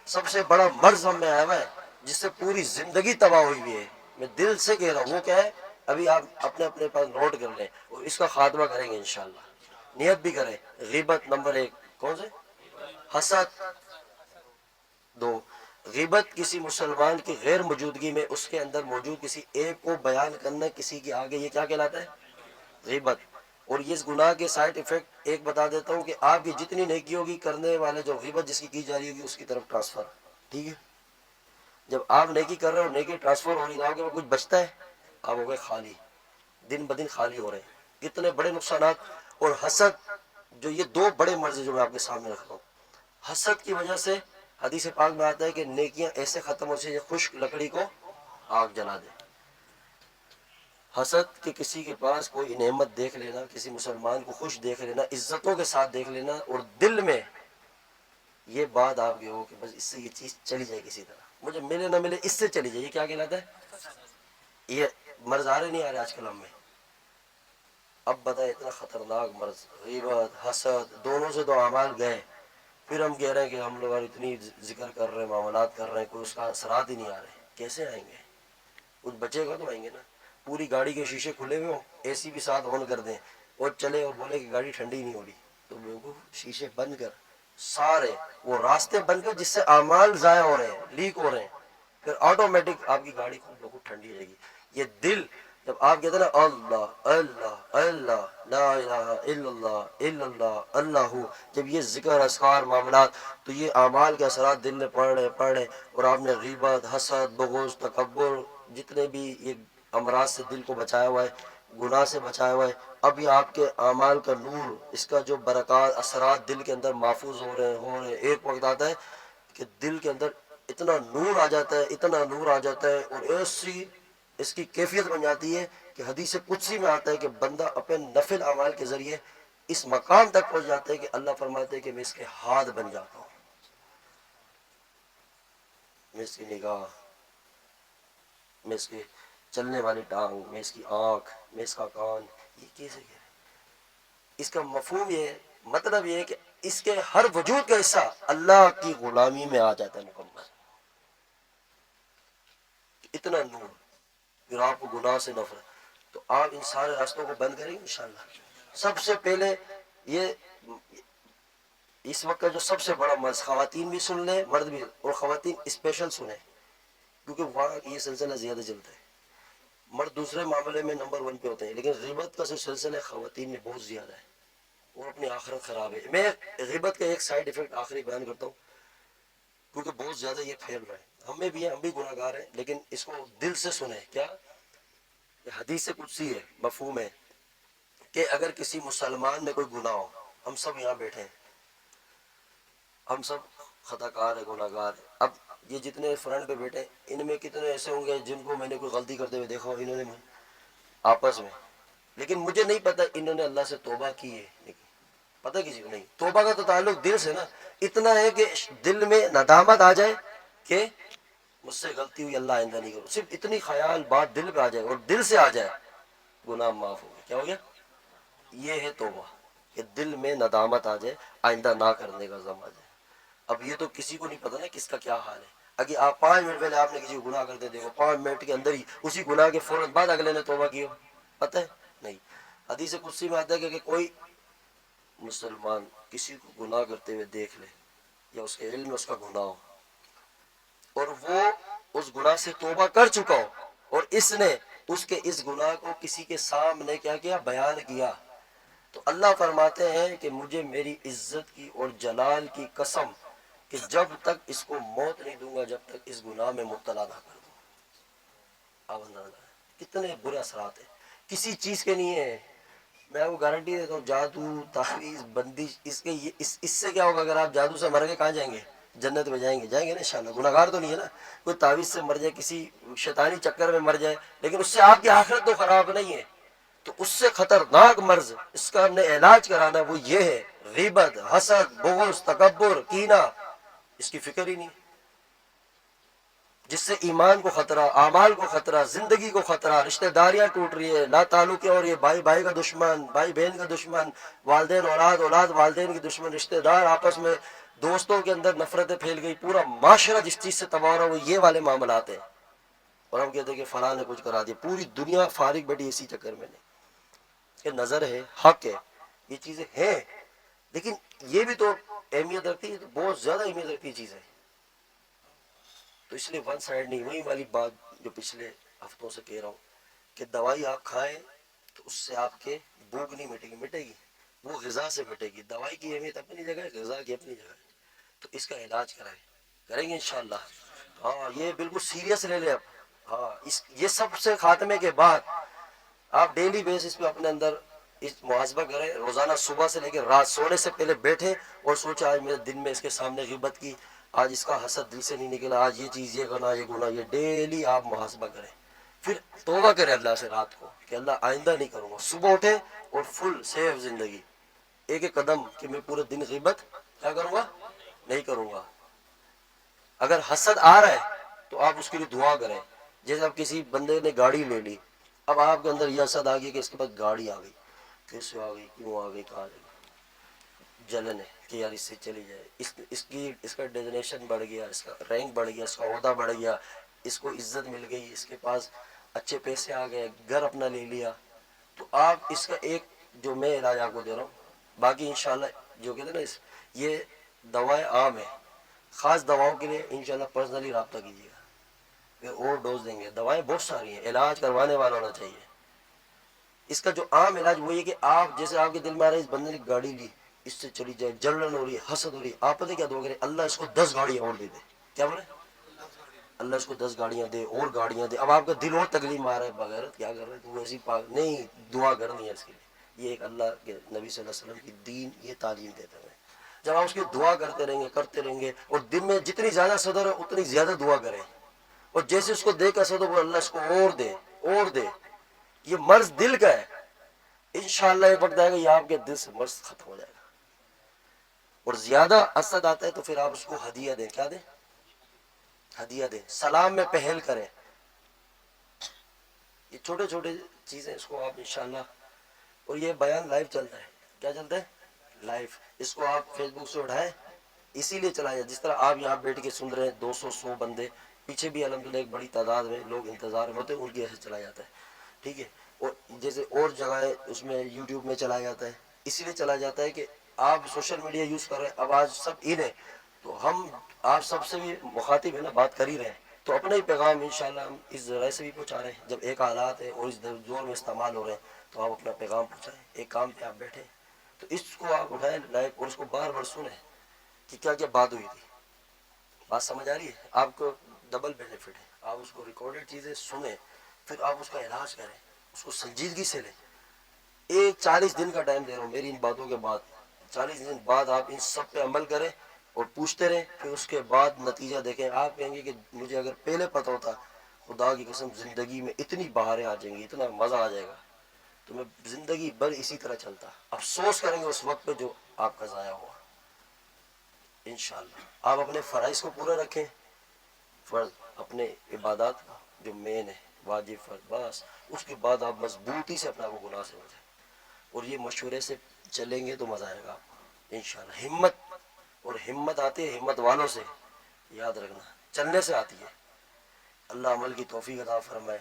سب سے بڑا مرض ہم میں آیا ہوا ہے جس سے پوری زندگی تباہ ہوئی ہوئی ہے, میں دل سے کہہ رہا ہوں. وہ کیا ہے ابھی آپ اپنے اپنے پاس نوٹ کر لیں اور اس کا خاتمہ کریں گے انشاءاللہ. نیت بھی کریں. غیبت نمبر 1, کون سے؟ حسد. 2, غیبت کسی مسلمان کی غیر موجودگی میں اس کے اندر موجود کسی ایپ کو بیان کرنا کسی کے آگے, یہ کیا کہلاتا ہے؟ غیبت. اور اس گناہ کے سائڈ ایفیکٹ ایک بتا دیتا ہوں کہ آپ کی جتنی نیکی ہوگی کرنے والے جو غیبت جس کی جا رہی ہوگی اس کی طرف ٹرانسفر. ٹھیک ہے؟ جب آپ نیکی کر رہے ہو نیکی ٹرانسفر ہو رہی ہے, کچھ بچتا ہے, آپ ہو گئے خالی, دن بدن خالی ہو رہے ہیں. اتنے بڑے نقصانات. اور حسد, جو یہ 2 بڑے مرض جو میں آپ کے سامنے رکھ رہا ہوں. حسد کی وجہ سے حدیث پاک میں آتا ہے کہ نیکیاں ایسے ختم ہو سے خشک لکڑی کو آگ جلا دے. حسد کہ کسی کے پاس کوئی نعمت دیکھ لینا, کسی مسلمان کو خوش دیکھ لینا, عزتوں کے ساتھ دیکھ لینا, اور دل میں یہ بات آپ کی ہو کہ بس اس سے یہ چیز چلی جائے کسی طرح, مجھے ملے نہ ملے اس سے چلی جائے, یہ کیا کہلاتا ہے؟ یہ مرض آ رہے نہیں آ رہے آج کل ہم میں؟ اب بتائیں اتنا خطرناک مرض, غیبت حسد, دونوں سے تو اعمال گئے. پھر ہم کہہ رہے ہیں کہ ہم لوگ اتنی ذکر کر رہے ہیں, معاملات کر رہے ہیں, کوئی اس کا اثرات ہی نہیں آ رہے. کیسے آئیں گے؟ کچھ بچے گا تو آئیں گے نا. پوری گاڑی کے شیشے کھلے ہوئے ہوں, اے سی بھی ساتھ آن کر دیں اور چلے اور بولے کہ گاڑی ٹھنڈی نہیں ہو رہی, تو لوگوں شیشے بند کر سارے وہ راستے بند کر جس سے اعمال ضائع ہو رہے ہیں, لیک ہو رہے ہیں, پھر آٹومیٹک آپ کی گاڑی خود بخود ٹھنڈی رہے گی. یہ دل جب آپ کہتے ہیں نا اللہ اللہ اللہ لا الہ الا اللہ الا اللہ اللہ, جب یہ ذکر اذکار معاملات, تو یہ اعمال کے اثرات دل میں پڑ رہے. اور آپ نے غیبت حسد بغض تکبر جتنے بھی یہ امراض سے دل کو بچایا ہوا ہے, گناہ سے بچایا ہوا ہے, اب یہ آپ کے اعمال کا نور, اس کا جو برکات اثرات دل کے اندر محفوظ ہو رہے ہیں. ایک وقت آتا ہے کہ دل کے اندر اتنا نور آ جاتا ہے, اتنا نور آ جاتا ہے, اور ایسی اس کی کیفیت بن جاتی ہے کہ حدیث قدسی میں آتا ہے کہ بندہ اپنے نفل اعمال کے ذریعے اس مقام تک پہنچ جاتا ہے کہ اللہ فرماتے ہیں کہ میں اس کے ہاتھ بن جاتا ہوں, میں اس کی نگاہ, میں اس کے چلنے والی ٹانگ, میں اس کی آنکھ, میں اس کا کان. یہ کیسے کہہ رہے ہیں؟ اس کا مفہوم یہ ہے, مطلب یہ ہے کہ اس کے ہر وجود کا حصہ اللہ کی غلامی میں آ جاتا ہے مکمل. اتنا نور. پھر آپ کو گناہ سے نفرت, تو آپ ان سارے راستوں کو بند کریں گے انشاءاللہ. سب سے پہلے یہ اس وقت کا جو سب سے بڑا مرض, خواتین بھی سن لیں مرد بھی, اور خواتین اسپیشل سنیں کیونکہ وہاں یہ سلسلہ زیادہ چلتا ہے. مرد دوسرے معاملے میں نمبر 1 پہ ہوتے ہیں, لیکن غیبت کا جو سلسلہ خواتین میں بہت زیادہ ہے, اور اپنی آخرت خراب ہے. میں غیبت کا ایک سائیڈ ایفیکٹ آخری بیان کرتا ہوں کیونکہ بہت زیادہ یہ پھیل رہا ہے. ہم میں بھی ہیں, ہم بھی گناہ گار ہیں, لیکن اس کو دل سے سنیں. کیا حدیث قدسی ہے, مفہوم ہے کہ اگر کسی مسلمان میں کوئی گناہ ہو, ہم سب یہاں بیٹھے ہیں, ہم سب خطا کار ہیں, گناہ گار ہیں. اب یہ جتنے فرنٹ پہ بیٹھے ہیں, ان میں کتنے ایسے ہوں گے جن کو میں نے کوئی غلطی کرتے ہوئے دیکھا ہو انہوں نے آپس میں, لیکن مجھے نہیں پتا انہوں نے اللہ سے توبہ کی ہے, لیکن پتہ کسی کو نہیں. توبہ کا تو تعلق دل سے نا, اتنا ہے کہ دل میں ندامت آ جائے کہ مجھ سے غلطی ہوئی, اللہ آئندہ نہیں کروں, صرف اتنی خیال بات دل پہ آ جائے اور دل سے آ جائے, گناہ معاف ہو گیا. کیا ہو گیا؟ یہ ہے توبہ, کہ دل میں ندامت آ جائے, آئندہ نہ کرنے کا عزم آ جائے. اب یہ تو کسی کو نہیں پتا نا کس کا کیا حال ہے. اگر آپ 5 منٹ پہلے آپ نے کسی کو گناہ کرتے دیکھو، 5 منٹ کے اندر ہی اسی گناہ کے فوراً بعد اگلے نے توبہ کی ہو، پتہ ہے نہیں. حدیث قدسی میں آتا ہے کہ کوئی مسلمان کسی کو گناہ کرتے ہوئے دیکھ لے یا اس کے علم میں اس کا گناہ ہو اور وہ اس گناہ سے توبہ کر چکا ہو اور اس نے اس کے اس گناہ کو کسی کے سامنے کیا کیا، بیان کیا، تو اللہ فرماتے ہیں کہ مجھے میری عزت کی اور جلال کی قسم کہ جب تک اس کو موت نہیں دوں گا جب تک اس گناہ میں مبتلا نہ کر دوں. آپ اندازہ لگائیں کتنے برے اثرات ہیں، کسی چیز کے نہیں ہے. میں وہ گارنٹی دیتا ہوں جادو تعویذ بندش اس سے کیا ہوگا؟ اگر آپ جادو سے مر کے کہاں جائیں گے؟ جنت میں جائیں گے نا انشاءاللہ. گناہگار تو نہیں ہے نا. کوئی تعویذ سے مر جائے، کسی شیطانی چکر میں مر جائے، لیکن اس سے آپ کی آخرت تو خراب نہیں ہے. تو اس سے خطرناک مرض اس کا ہم نے علاج کرانا ہے، وہ یہ ہے غیبت، حسد، بغض، تکبر، کینہ. اس کی فکر ہی نہیں، جس سے ایمان کو خطرہ، اعمال کو خطرہ، زندگی کو خطرہ، رشتہ داریاں ٹوٹ رہی ہے، لا تعلق اور یہ بھائی بھائی کا دشمن، بھائی بہن کا دشمن، والدین اولاد، اولاد والدین کی دشمن، رشتہ دار آپس میں، دوستوں کے اندر نفرتیں پھیل گئی. پورا معاشرہ جس چیز سے تباہ ہو رہا ہے وہ یہ والے معاملات ہیں. اور ہم کہتے ہیں کہ فلاں نے کچھ کرا دیا، پوری دنیا فارغ بیٹھی اسی چکر میں نہیں کہ نظر ہے، حق ہے، یہ چیزیں ہیں، لیکن یہ بھی تو اہمیت رکھتی ہے، بہت زیادہ اہمیت رکھتی چیز ہے. تو اس لیے ون سائڈ نہیں، وہی والی بات جو پچھلے ہفتوں سے کہہ رہا ہوں کہ دوائی آپ کھائیں تو اس سے آپ کے بھوک نہیں مٹے گی، مٹے گی وہ غذا سے مٹے گی. دوائی کی اہمیت اپنی جگہ ہے، غذا کی اپنی جگہ ہے. تو اس کا علاج کریں گے انشاءاللہ. ہاں یہ بالکل سیریس لے لیں آپ. ہاں یہ سب سے خاتمے کے بعد آپ ڈیلی بیسس پہ اپنے اندر اس محاسبہ کریں. روزانہ صبح سے لے کے رات سونے سے پہلے بیٹھے اور سوچا آج میرے دن میں اس کے سامنے غیبت کی، آج اس کا حسد دل سے نہیں نکلا، آج یہ چیز، یہ گناہ، یہ گناہ. یہ ڈیلی آپ محاسبہ کریں، پھر توبہ کریں اللہ سے رات کو کہ اللہ آئندہ نہیں کروں گا. صبح اٹھے اور فل سیف زندگی، ایک ایک قدم کہ میں پورے دن غیبت کیا کروں گا، نہیں کروں گا. اگر حسد آ رہا ہے تو آپ اس کے لیے دعا کریں. جیسے اب کسی بندے نے گاڑی لے لی، اب آپ کے اندر یہ حسد آ گئی کہ اس کے پاس گاڑی آ گئی، کیسے آ گئی، کیوں آ گئی، کہاں جائے، جلن ہے کہ یار اس سے چلی جائے، اس کا ڈیزنیشن بڑھ گیا، اس کا رینک بڑھ گیا، اس کا عہدہ بڑھ گیا، اس کو عزت مل گئی، اس کے پاس اچھے پیسے آ گئے، گھر اپنا لے لیا. تو آپ اس کا ایک جو میں علاج آپ کو دے رہا ہوں، باقی انشاءاللہ جو کہتے ہیں نا یہ دوائیں عام ہیں، خاص دواؤں کے لیے انشاءاللہ پرسنلی رابطہ کیجیے گا، پھر اور ڈوز دیں گے. دوائیں بہت ساری ہیں، علاج کروانے والا ہونا چاہیے. اس کا جو عام علاج وہ یہ کہ آپ جیسے آپ کے دل میں آ رہا ہے اس بندے نے گاڑی لی، اس سے چلی جائے، جلن ہو رہی ہے، حسد ہو رہی ہے، آپ پتہ کیا دعا کریں، اللہ اس کو 10 گاڑیاں اور دے دے. کیا بولے؟ اللہ اس کو 10 گاڑیاں دے اور گاڑیاں دے. اب آپ کا دل اور تکلیف مار رہا ہے، بغیر کیا کر رہے ہیں تو ایسی نہیں، دعا کرنی ہے اس کے لیے. یہ ایک اللہ کے نبی صلی اللہ علیہ وسلم کی دین یہ تعلیم دیتا ہے. جب آپ اس کی دعا کرتے رہیں گے اور دن میں جتنی زیادہ صدر ہے اتنی زیادہ دعا کریں، اور جیسے اس کو دے کا صدر وہ اللہ اس کو اور دے اور دے. یہ مرض دل کا ہے، انشاءاللہ یہ وقت آئے گا یہ آپ کے دل سے مرض ختم ہو جائے گا. اور زیادہ حسد آتا ہے تو پھر آپ اس کو ہدیہ دیں. کیا دیں؟ ہدیہ دیں، سلام میں پہل کریں. یہ چھوٹے چھوٹے چیزیں اس کو آپ انشاءاللہ. اور یہ بیان لائیو چلتا ہے. کیا چلتا ہے؟ لائیو. اس کو آپ فیس بک سے اٹھائیں، اسی لیے چلایا جس طرح آپ یہاں بیٹھ کے سن رہے ہیں 200 بندے پیچھے بھی الحمدللہ ایک بڑی تعداد میں لوگ انتظار میں ہوتے ہیں، ان کی ایسے چلایا جاتا ہے. ٹھیک ہے. اور جیسے اور جگہیں اس میں یوٹیوب میں چلایا جاتا ہے، اسی لیے چلایا جاتا ہے کہ آپ سوشل میڈیا یوز کر رہے ہیں. اب آج سب ان ہے تو ہم آپ سب سے بھی مخاطب ہے نا، بات کر ہی رہے ہیں، تو اپنا ہی پیغام انشاءاللہ ہم اس ذرائع سے بھی پہنچا رہے ہیں. جب ایک حالات ہے اور اس زور میں استعمال ہو رہے ہیں تو آپ اپنا پیغام پہنچائیں. ایک کام پہ آپ بیٹھیں تو اس کو آپ اٹھائیں لائیو اور اس کو بار بار سنیں کہ کیا کیا بات ہوئی تھی. بات سمجھ آ رہی ہے؟ آپ کو ڈبل بینیفٹ ہے. آپ اس کو ریکارڈڈ چیزیں سنیں، پھر آپ اس کا علاج کریں، اس کو سنجیدگی سے لیں. ایک 40 دن کا ٹائم دے رہا ہوں میری ان باتوں کے بعد. 40 دن بعد آپ ان سب پہ عمل کریں اور پوچھتے رہیں، پھر اس کے بعد نتیجہ دیکھیں. آپ کہیں گے کہ مجھے اگر پہلے پتہ ہوتا، خدا کی قسم زندگی میں اتنی بہاریں آ جائیں گی، اتنا مزہ آ جائے گا تو میں زندگی بھر اسی طرح چلتا. افسوس کریں گے اس وقت پہ جو آپ کا ضائع ہوا. انشاءاللہ آپ اپنے فرائض کو پورا رکھیں، فرض اپنے عبادات کا جو مین ہے واجب فرض، بس اس کے بعد آپ مضبوطی سے اپنا وہ گناہ سے بچائیں. اور یہ مشورے سے چلیں گے تو مزہ آئے گا آپ کو انشاءاللہ. ہمت اور ہمت آتی ہے ہمت والوں سے، یاد رکھنا چلنے سے آتی ہے۔ اللہ عمل کی توفیق عطا فرمائے۔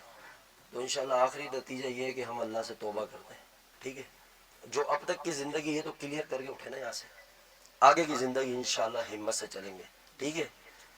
تو انشاءاللہ آخری نتیجہ یہ ہے کہ ہم اللہ سے توبہ کرتے ہیں، ٹھیک ہے؟ جو اب تک کی زندگی ہے تو کلیئر کر کے اٹھے نا یہاں سے، آگے کی زندگی انشاءاللہ ہمت سے چلیں گے، ٹھیک ہے؟